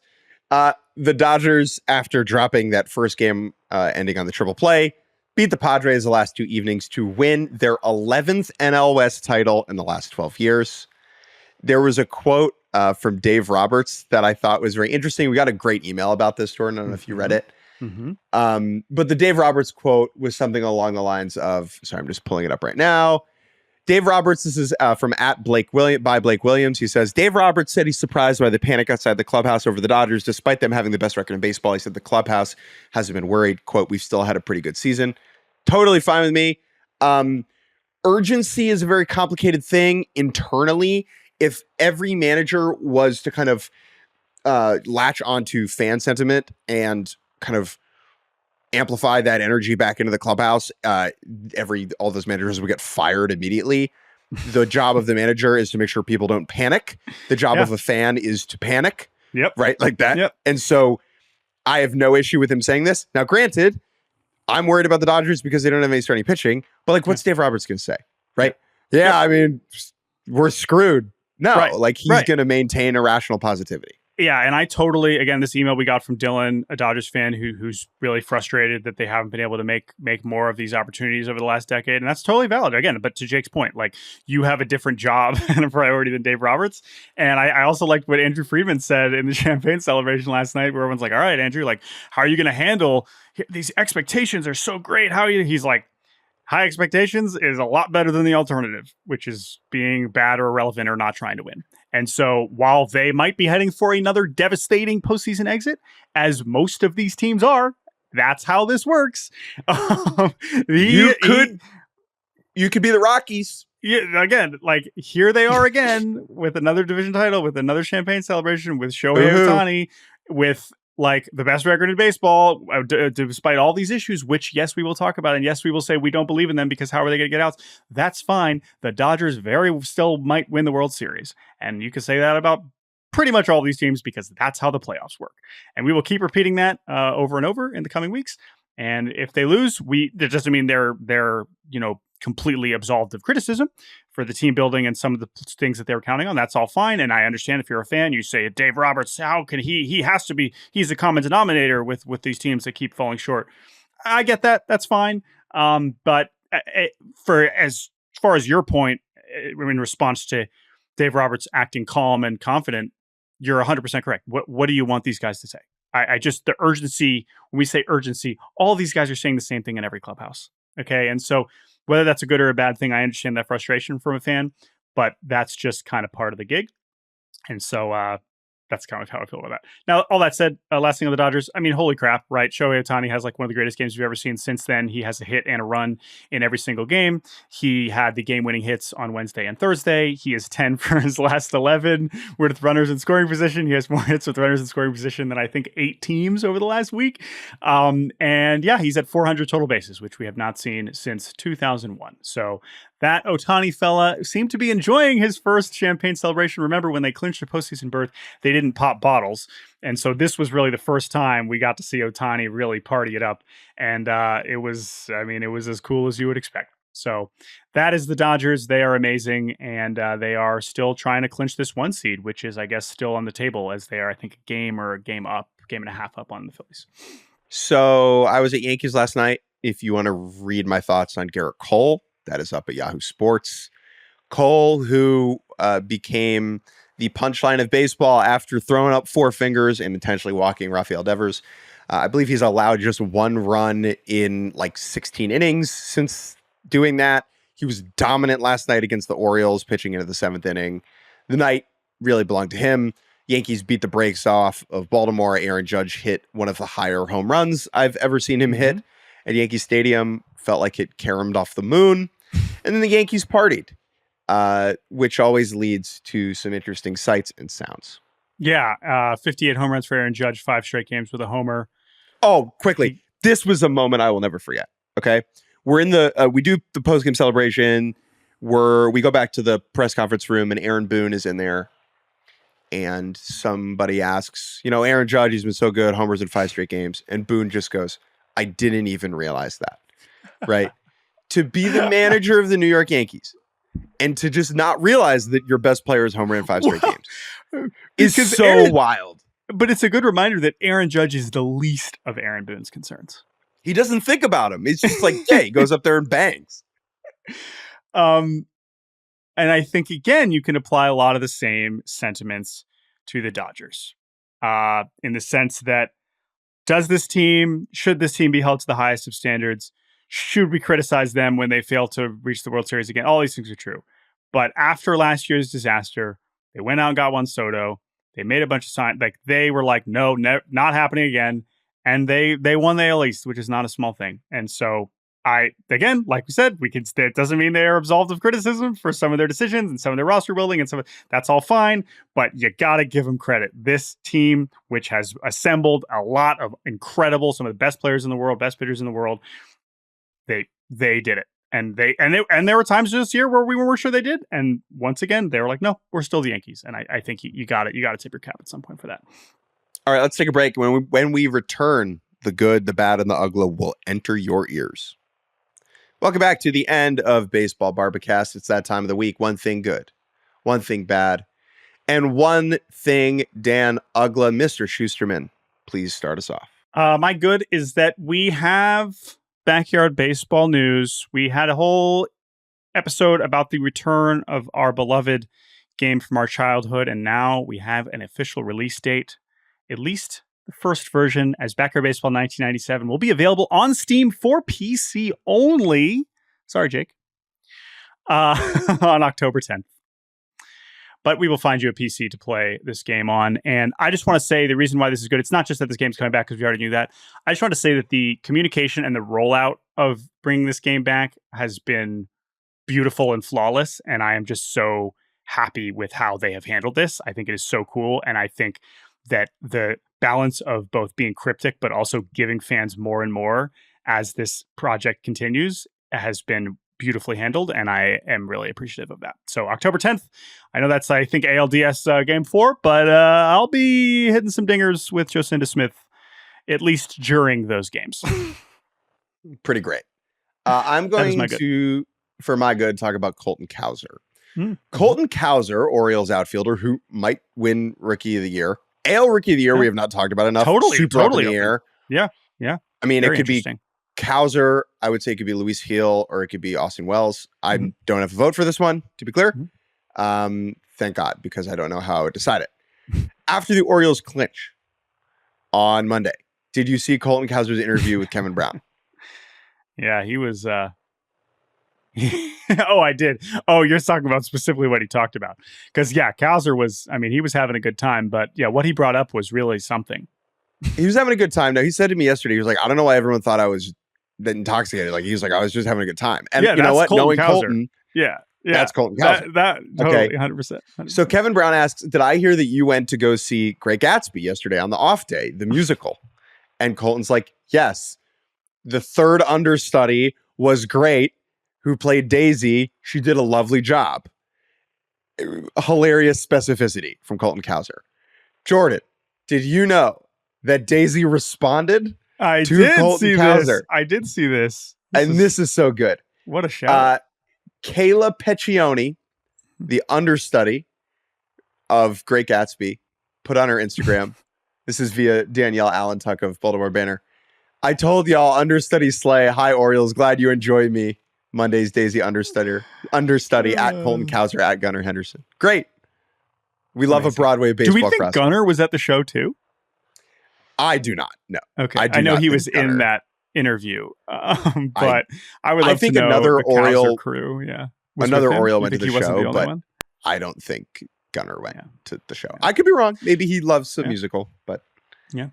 The Dodgers, after dropping that first game ending on the triple play, beat the Padres the last 2 evenings to win their 11th NL West title in the last 12 years. There was a quote from Dave Roberts that I thought was very interesting. We got a great email about this, Jordan. I don't know if you read it. Mm-hmm. But the Dave Roberts quote was something along the lines of, sorry, I'm just pulling it up right now. Dave Roberts, this is from @Blake Williams. He says, Dave Roberts said he's surprised by the panic outside the clubhouse over the Dodgers, despite them having the best record in baseball. He said the clubhouse hasn't been worried. Quote, we've still had a pretty good season. Totally fine with me. Urgency is a very complicated thing internally. If every manager was to kind of latch onto fan sentiment and kind of amplify that energy back into the clubhouse, all those managers would get fired immediately. The job of the manager is to make sure people don't panic. The job of a fan is to panic. Yep. Right? Like that. Yep. And so I have no issue with him saying this. Now, granted, I'm worried about the Dodgers because they don't have any starting pitching. But like, what's Dave Roberts going to say? Right? Yeah, I mean, we're screwed. No, like he's going to maintain irrational positivity. Yeah, and I totally, again, this email we got from Dylan, a Dodgers fan who's really frustrated that they haven't been able to make more of these opportunities over the last decade, and that's totally valid. Again, but to Jake's point, like you have a different job and a priority than Dave Roberts, and I also liked what Andrew Friedman said in the champagne celebration last night, where everyone's like, "All right, Andrew, like how are you going to handle these expectations? Are so great. How are you?" He's like, high expectations is a lot better than the alternative, which is being bad or irrelevant or not trying to win. And so while they might be heading for another devastating postseason exit, as most of these teams are, that's how this works. You could be the Rockies. Yeah, again, like here they are again with another division title, with another champagne celebration, with Shohei Ohtani, with like the best record in baseball, despite all these issues, which, yes, we will talk about. And yes, we will say we don't believe in them because how are they going to get out? That's fine. The Dodgers very still might win the World Series. And you can say that about pretty much all these teams because that's how the playoffs work. And we will keep repeating that over and over in the coming weeks. And if they lose, that doesn't mean they're completely absolved of criticism for the team building and some of the things that they were counting on. That's all fine. And I understand if you're a fan, you say, Dave Roberts, how can he has to be, he's a common denominator with these teams that keep falling short. I get that. That's fine. But for as far as your point, in response to Dave Roberts acting calm and confident, you're 100% correct. What do you want these guys to say? I just, the urgency, when we say urgency, all these guys are saying the same thing in every clubhouse. Okay. And so whether that's a good or a bad thing, I understand that frustration from a fan, but that's just kind of part of the gig. And so that's kind of how I feel about that. Now, all that said, last thing on the Dodgers, I mean, holy crap, right? Shohei Ohtani has like one of the greatest games we've ever seen since then. He has a hit and a run in every single game. He had the game-winning hits on Wednesday and Thursday. He is 10 for his last 11 with runners in scoring position. He has more hits with runners in scoring position than I think 8 teams over the last week. And yeah, he's at 400 total bases, which we have not seen since 2001. So that Ohtani fella seemed to be enjoying his first champagne celebration. Remember, when they clinched their postseason berth, they didn't pop bottles. And so this was really the first time we got to see Ohtani really party it up. And it was as cool as you would expect. So that is the Dodgers. They are amazing. And they are still trying to clinch this 1 seed, which is, I guess, still on the table as they are, I think, a game and a half up on the Phillies. So I was at Yankees last night. If you want to read my thoughts on Garrett Cole, that is up at Yahoo Sports. Cole, who became the punchline of baseball after throwing up 4 fingers and intentionally walking Rafael Devers. I believe he's allowed just 1 run in like 16 innings since doing that. He was dominant last night against the Orioles, pitching into the 7th inning. The night really belonged to him. Yankees beat the brakes off of Baltimore. Aaron Judge hit one of the higher home runs I've ever seen him hit at Yankee Stadium. Felt like it caromed off the moon. And then the Yankees partied, which always leads to some interesting sights and sounds. Yeah, 58 home runs for Aaron Judge, 5 straight games with a homer. Oh, quickly. This was a moment I will never forget. Okay. We're in we do the postgame celebration where we go back to the press conference room and Aaron Boone is in there. And somebody asks, Aaron Judge, he's been so good, homers in 5 straight games. And Boone just goes, I didn't even realize that. Right. To be the manager of the New York Yankees and to just not realize that your best player is homer in 5 straight games is so wild. But it's a good reminder that Aaron Judge is the least of Aaron Boone's concerns. He doesn't think about him. It's just like, he goes up there and bangs. And I think, again, you can apply a lot of the same sentiments to the Dodgers in the sense that should this team be held to the highest of standards? Should we criticize them when they fail to reach the World Series again? All these things are true. But after last year's disaster, they went out and got Juan Soto. They made a bunch of signs. Like they were like, no, not happening again. And they won the AL East, which is not a small thing. And so again, like we said, it doesn't mean they are absolved of criticism for some of their decisions and some of their roster building and that's all fine, but you got to give them credit. This team, which has assembled a lot of some of the best players in the world, best pitchers in the world, they did it. And there were times this year where we weren't sure they did. And once again, they were like, no, we're still the Yankees. And I think you got to tip your cap at some point for that. All right, let's take a break. When we return, The good, the bad, and the Uggla will enter your ears. Welcome back to the end of Baseball Barbacast. It's that time of the week. One thing good, one thing bad, and one thing Dan Uggla. Mr. Shusterman, please start us off. My good is that we have backyard baseball news. We had a whole episode about the return of our beloved game from our childhood, and now we have an official release date. At least the first version, as Backyard Baseball 1997, will be available on Steam for PC only. Sorry, Jake. On October 10th. But we will find you a PC to play this game on. And I just want to say the reason why this is good, it's not just that this game's coming back because we already knew that. I just want to say that the communication and the rollout of bringing this game back has been beautiful and flawless. And I am just so happy with how they have handled this. I think it is so cool. And I think that the balance of both being cryptic, but also giving fans more and more as this project continues has been beautifully handled, and I am really appreciative of that. So October 10th, I know that's, I think, ALDS Game 4, but I'll be hitting some dingers with Jocinda Smith, at least during those games. Pretty great. I'm going to, for my good, talk about Colton Cowser. Colton Cowser, Orioles outfielder, who might win Rookie of the Year. AL Rookie of the Year, we have not talked about enough. Super up in the air. Yeah. I mean, it could be Cowser. I would say it could be Luis Heel, or it could be Austin Wells. I don't have a vote for this one, to be clear. Thank God, because I don't know how I would decide it. After the Orioles clinch on Monday, did you see Colton Cowser's interview with Kevin Brown? Yeah, he was... Oh, I did. Oh, you're talking about specifically what he talked about. Because, yeah, Cowser was, I mean, he was having a good time. But, yeah, what he brought up was really something. He was having a good time. Now, he said to me yesterday, he was like, I don't know why everyone thought I was intoxicated. Like, he was like, I was just having a good time. And you know what? Knowing Colton, that's Colton Cowser. That totally, 100%. So Kevin Brown asks, did I hear that you went to go see Great Gatsby yesterday on the off day, the musical? And Colton's like, yes. The third understudy was great, who played Daisy. She did a lovely job. Hilarious specificity from Colton Cowser. Jordan, did you know that Daisy responded to Colton Cowser? I did see this. This is so good. What a shout. Kayla Peccioni, the understudy of Great Gatsby, put on her Instagram. This is via Danielle Allentuck of Baltimore Banner. I told y'all understudy slay. Hi, Orioles. Glad you enjoyed me. Monday's Daisy understudy at Colton Cowser at Gunnar Henderson. Great. We love a Broadway baseball. Do we think Gunnar was at the show too? I do not. No. Okay. I know he was in that interview, but I would love to know another Oriole crew. Yeah. Another Oriole went to the show, but I don't think Gunnar went to the show. I could be wrong. Maybe he loves the musical, but yeah.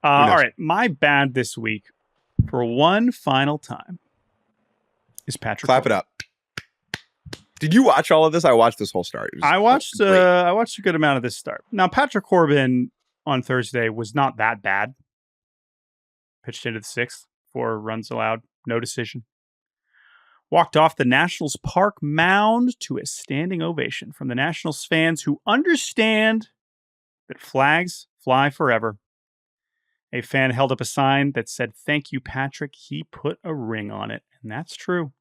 All right. My bad this week for one final time is Patrick. Clap it up. Did you watch all of this? I watched this whole start. I watched a good amount of this start. Now, Patrick Corbin on Thursday was not that bad. Pitched into the sixth, 4 runs allowed, no decision. Walked off the Nationals Park mound to a standing ovation from the Nationals fans who understand that flags fly forever. A fan held up a sign that said, "Thank you, Patrick. He put a ring on it." And that's true.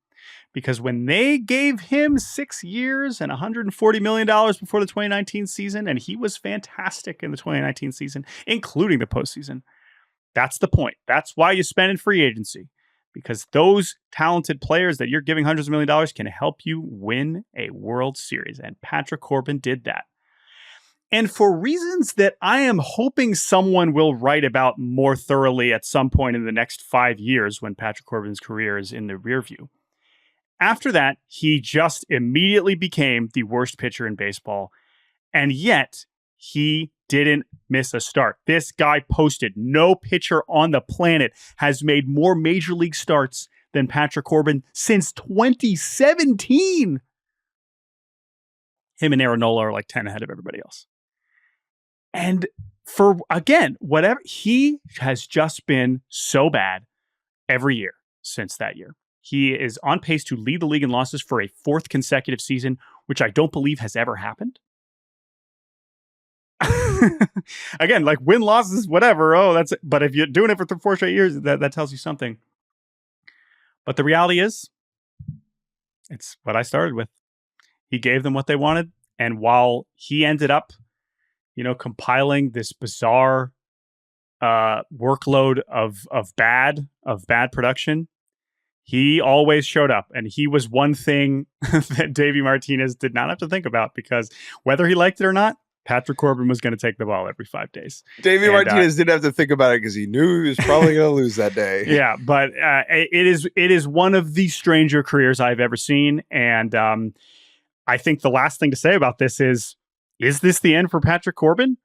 Because when they gave him 6 years and $140 million before the 2019 season, and he was fantastic in the 2019 season, including the postseason, that's the point. That's why you spend in free agency. Because those talented players that you're giving hundreds of million dollars can help you win a World Series. And Patrick Corbin did that. And for reasons that I am hoping someone will write about more thoroughly at some point in the next 5 years when Patrick Corbin's career is in the rear view. After that, he just immediately became the worst pitcher in baseball. And yet, he didn't miss a start. This guy posted, no pitcher on the planet has made more major league starts than Patrick Corbin since 2017. Him and Aaron Nola are like 10 ahead of everybody else. And for, again, whatever, he has just been so bad every year since that year. He is on pace to lead the league in losses for a 4th consecutive season, which I don't believe has ever happened. Again, like win losses, whatever. Oh, that's it. But if you're doing it for 4 straight years, that tells you something. But the reality is, it's what I started with. He gave them what they wanted. And while he ended up, compiling this bizarre workload of bad production, he always showed up. And he was one thing that Davey Martinez did not have to think about, because whether he liked it or not, Patrick Corbin was going to take the ball every 5 days. Davey Martinez didn't have to think about it because he knew he was probably going to lose that day. Yeah, but it is one of the stranger careers I've ever seen. And I think the last thing to say about this is this the end for Patrick Corbin?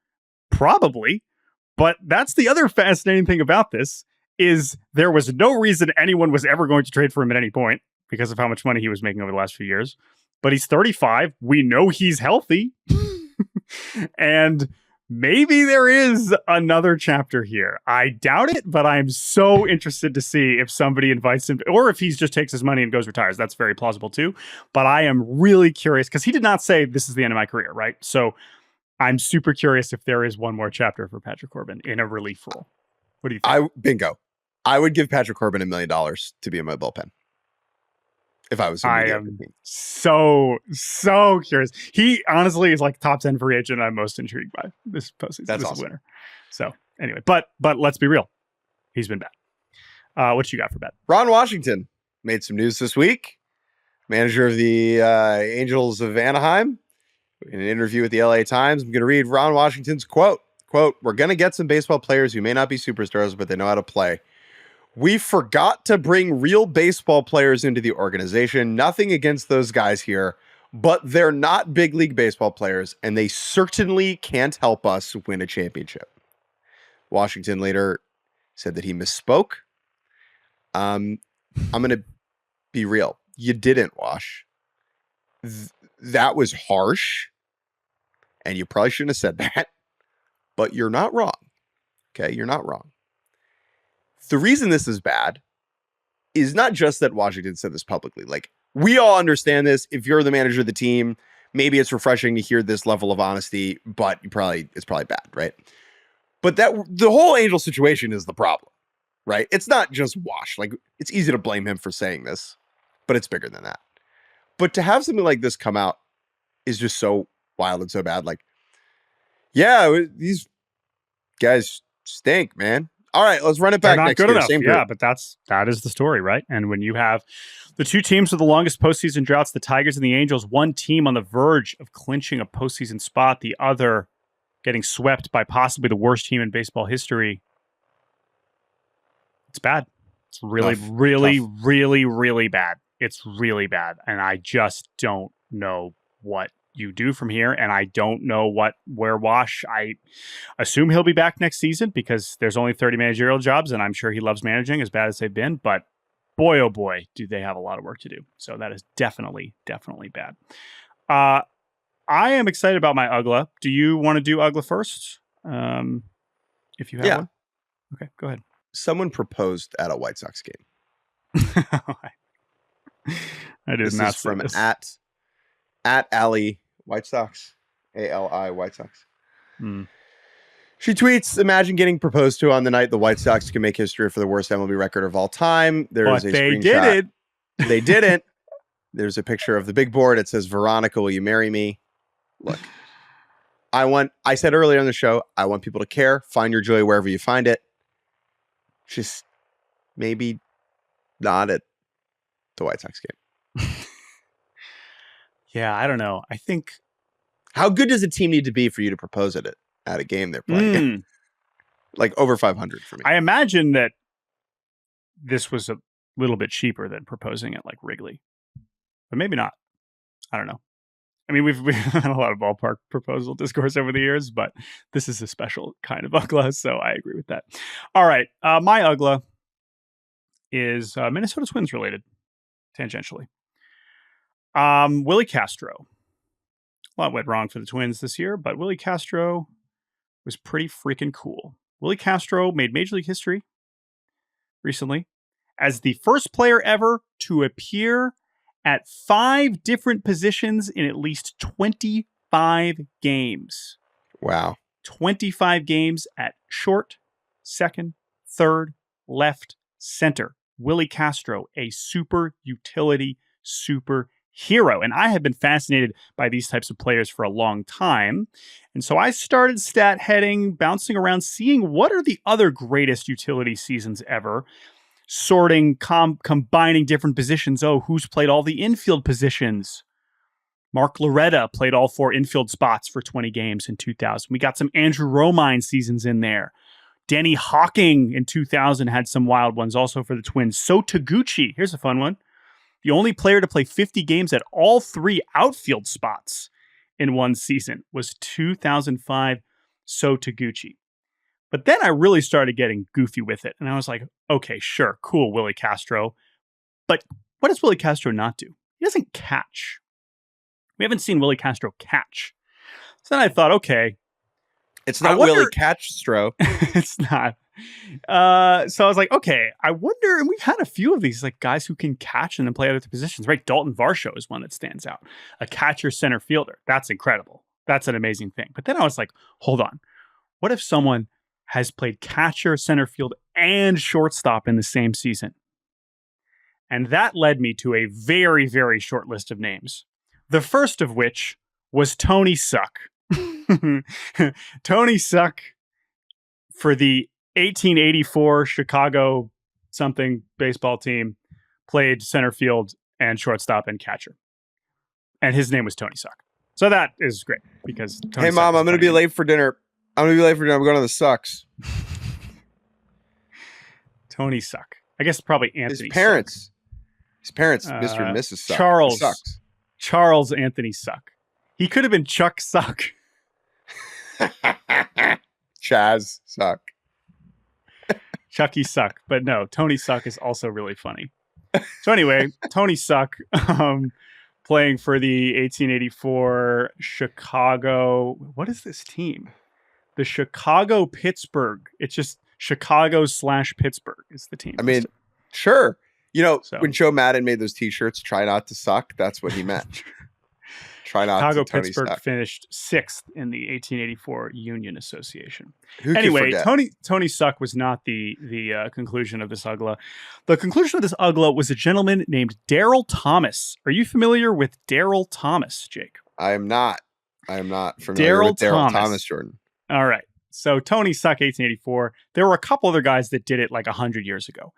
Probably. But that's the other fascinating thing about this, is there was no reason anyone was ever going to trade for him at any point because of how much money he was making over the last few years. But he's 35. We know he's healthy. And maybe there is another chapter here. I doubt it, but I'm so interested to see if somebody invites him, or if he just takes his money and goes retires. That's very plausible too. But I am really curious, because he did not say this is the end of my career, right? So I'm super curious if there is one more chapter for Patrick Corbin in a relief role. What do you think? Bingo. I would give Patrick Corbin $1 million to be in my bullpen if I was. I am so curious. He honestly is like top 10 free agent I'm most intrigued by this postseason. That's this awesome. Winner. So anyway, but let's be real. He's been bad. What you got for bad? Ron Washington made some news this week. Manager of the Angels of Anaheim. In an interview with the LA Times, I'm going to read Ron Washington's quote, "We're going to get some baseball players who may not be superstars, but they know how to play. We forgot to bring real baseball players into the organization. Nothing against those guys here, but they're not big league baseball players, and they certainly can't help us win a championship." Washington later said that he misspoke. I'm going to be real. You didn't, Wash. That was harsh, and you probably shouldn't have said that, but you're not wrong. Okay, you're not wrong. The reason this is bad is not just that Washington said this publicly. Like, we all understand this. If you're the manager of the team, maybe it's refreshing to hear this level of honesty, but it's probably bad, right? But that the whole Angel situation is the problem, right? It's not just Wash. Like, it's easy to blame him for saying this, but it's bigger than that. But to have something like this come out is just so wild and so bad. Like, yeah, these guys stink, man. All right, let's run it back next year. Same group. But that is the story, right? And when you have the two teams with the longest postseason droughts, the Tigers and the Angels, one team on the verge of clinching a postseason spot, the other getting swept by possibly the worst team in baseball history. It's bad. It's really, Tough. really bad. It's really bad. And I just don't know what you do from here. And I don't know where Wash, I assume he'll be back next season because there's only 30 managerial jobs, and I'm sure he loves managing as bad as they've been. But boy, oh boy, do they have a lot of work to do. So that is definitely bad. I am excited about my Uggla. Do you want to do Uggla first? If you have one? Okay, go ahead. Someone proposed at a White Sox game. I did this not is from this. at Ali White Sox, ALI White Sox. Hmm. She tweets, "Imagine getting proposed to on the night the White Sox can make history for the worst MLB record of all time." There's a screenshot. Did it. They didn't. There's a picture of the big board. It says, "Veronica, will you marry me?" Look, I said earlier on the show, I want people to care. Find your joy wherever you find it. Just maybe not at the White Sox game. Yeah, I don't know. I think, how good does a team need to be for you to propose at a game they're playing? Like over 500 for me. I imagine that this was a little bit cheaper than proposing at like Wrigley, but maybe not. I don't know. I mean, we've had a lot of ballpark proposal discourse over the years, but this is a special kind of Uggla, so I agree with that. All right, my Uggla is Minnesota Twins related, tangentially. Willie Castro. A lot went wrong for the Twins this year, but Willie Castro was pretty freaking cool. Willie Castro made Major League history recently as the first player ever to appear at 5 different positions in at least 25 games. Wow. 25 games at short, second, third, left, center. Willie Castro, a super utility superhero. And I have been fascinated by these types of players for a long time. And so I started stat heading, bouncing around, seeing what are the other greatest utility seasons ever, sorting, combining different positions. Oh, who's played all the infield positions? Mark Loretta played all 4 infield spots for 20 games in 2000. We got some Andrew Romine seasons in there. Denny Hawking in 2000 had some wild ones also for the Twins. So Taguchi, here's a fun one. The only player to play 50 games at all 3 outfield spots in one season was 2005 So Taguchi. But then I really started getting goofy with it. And I was like, okay, sure, cool, Willie Castro. But what does Willie Castro not do? He doesn't catch. We haven't seen Willie Castro catch. So then I thought, okay. It's not Willie Catchstro. It's not. So I was like, okay, I wonder, and we've had a few of these like guys who can catch and then play other positions, right? Dalton Varsho is one that stands out. A catcher center fielder. That's incredible. That's an amazing thing. But then I was like, hold on. What if someone has played catcher, center field, and shortstop in the same season? And that led me to a very, very short list of names. The first of which was Tony Suck. Tony Suck for the 1884 Chicago something baseball team played center field and shortstop and catcher. And his name was Tony Suck. So that is great because Tony Hey, Suck Mom, I'm going to be late for dinner. I'm going to the Sucks. Tony Suck. I guess probably Anthony His parents, Suck. Mr. and Mrs. Suck. Charles Anthony Suck. He could have been Chuck Suck. Chaz Suck. Chucky Suck. But no, Tony Suck is also really funny. So anyway, Tony Suck playing for the 1884 Chicago. What is this team? The Chicago Pittsburgh. It's just Chicago/Pittsburgh is the team. I mean, sure. You know, when Joe Madden made those T-shirts, "Try not to suck," that's what he meant. Try not Chicago to Tony Pittsburgh suck. finished 6th in the 1884 Union Association. Who anyway, Tony Suck was not the conclusion of this Uggla. The conclusion of this Uggla was a gentleman named Daryl Thomas. Are you familiar with Daryl Thomas, Jake? I am not familiar with Daryl Thomas, Jordan. All right. So Tony Suck, 1884. There were a couple other guys that did it like 100 years ago.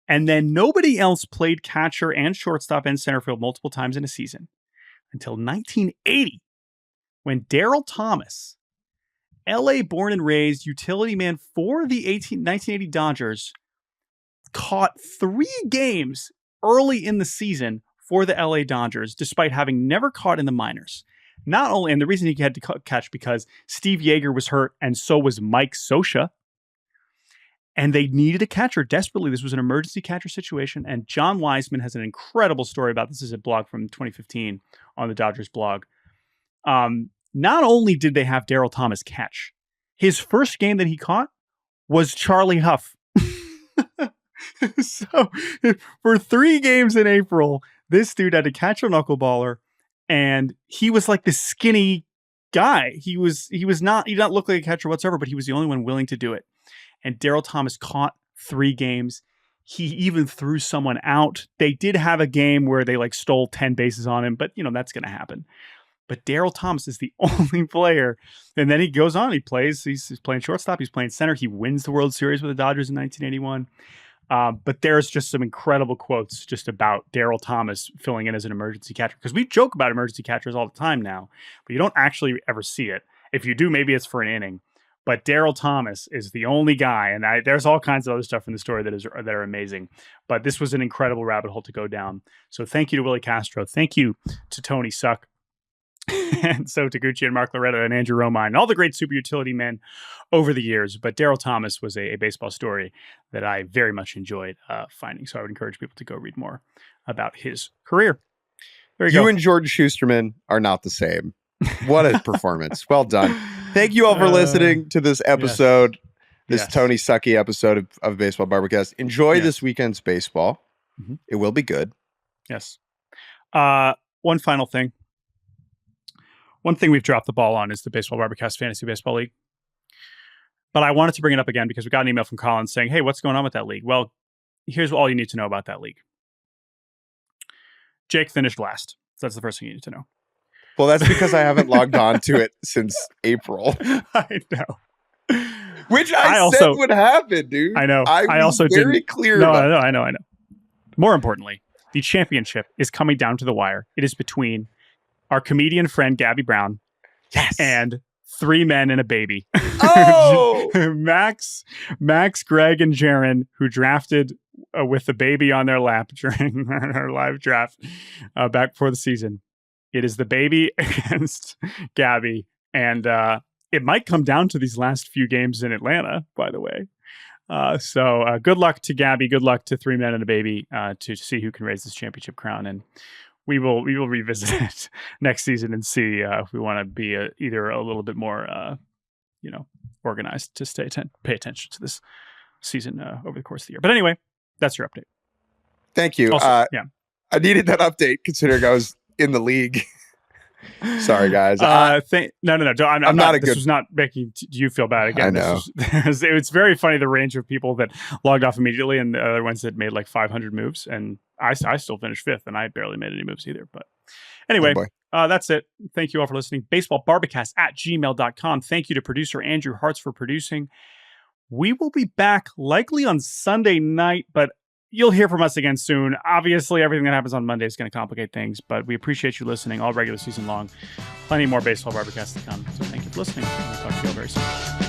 And then nobody else played catcher and shortstop and center field multiple times in a season until 1980, when Daryl Thomas, LA born and raised utility man for the 1980 Dodgers, caught 3 games early in the season for the LA Dodgers, despite having never caught in the minors. Not only, and the reason he had to catch because Steve Yeager was hurt and so was Mike Scioscia. And they needed a catcher desperately. This was an emergency catcher situation. And John Wiseman has an incredible story about this. This is a blog from 2015 on the Dodgers blog. Not only did they have Daryl Thomas catch, his first game that he caught was Charlie Huff. So for 3 games in April, this dude had to catch a knuckleballer. And he was like this skinny guy. He did not look like a catcher whatsoever, but he was the only one willing to do it. And Daryl Thomas caught 3 games. He even threw someone out. They did have a game where they like stole 10 bases on him, but that's going to happen. But Daryl Thomas is the only player. And then he goes on. He plays. He's playing shortstop. He's playing center. He wins the World Series with the Dodgers in 1981. But there's just some incredible quotes just about Daryl Thomas filling in as an emergency catcher. Because we joke about emergency catchers all the time now, but you don't actually ever see it. If you do, maybe it's for an inning. But Daryl Thomas is the only guy, and there's all kinds of other stuff in the story that are amazing. But this was an incredible rabbit hole to go down. So thank you to Willie Castro. Thank you to Tony Suck. And so Taguchi and Mark Loretta and Andrew Romine, and all the great super utility men over the years. But Daryl Thomas was a baseball story that I very much enjoyed finding. So I would encourage people to go read more about his career. There you go. You and Jordan Shusterman are not the same. What a performance. Well done. Thank you all for listening to this episode, this Tony Sucky episode of Baseball Barbercast. Enjoy this weekend's baseball. Mm-hmm. It will be good. Yes. One final thing. One thing we've dropped the ball on is the Baseball Barbercast Fantasy Baseball League. But I wanted to bring it up again because we got an email from Colin saying, hey, what's going on with that league? Well, here's all you need to know about that league. Jake finished last. So that's the first thing you need to know. Well, that's because I haven't logged on to it since April. I know. Which I said would happen, dude. I know. I was also very clear No, about I know. More importantly, the championship is coming down to the wire. It is between our comedian friend, Gabby Brown, and 3 men and a baby. Oh! Max, Greg, and Jaron, who drafted with the baby on their lap during our live draft back before the season. It is the baby against Gabby. And it might come down to these last few games in Atlanta, by the way. So good luck to Gabby. Good luck to 3 men and a baby to see who can raise this championship crown. And we will revisit it next season and see if we want to be either a little bit more, organized to pay attention to this season over the course of the year. But anyway, that's your update. Thank you. Also, I needed that update considering I was in the league. Sorry, guys. No. I'm not. This was not making you feel bad again. I know. It's very funny the range of people that logged off immediately and the other ones that made like 500 moves. And I still finished 5th and I barely made any moves either. But anyway, that's it. Thank you all for listening. BaseballBarbacast@gmail.com. Thank you to producer Andrew Hartz for producing. We will be back likely on Sunday night, but you'll hear from us again soon. Obviously, everything that happens on Monday is going to complicate things, but we appreciate you listening all regular season long. Plenty more Baseball Barbacast to come. So thank you for listening. We'll talk to you all very soon.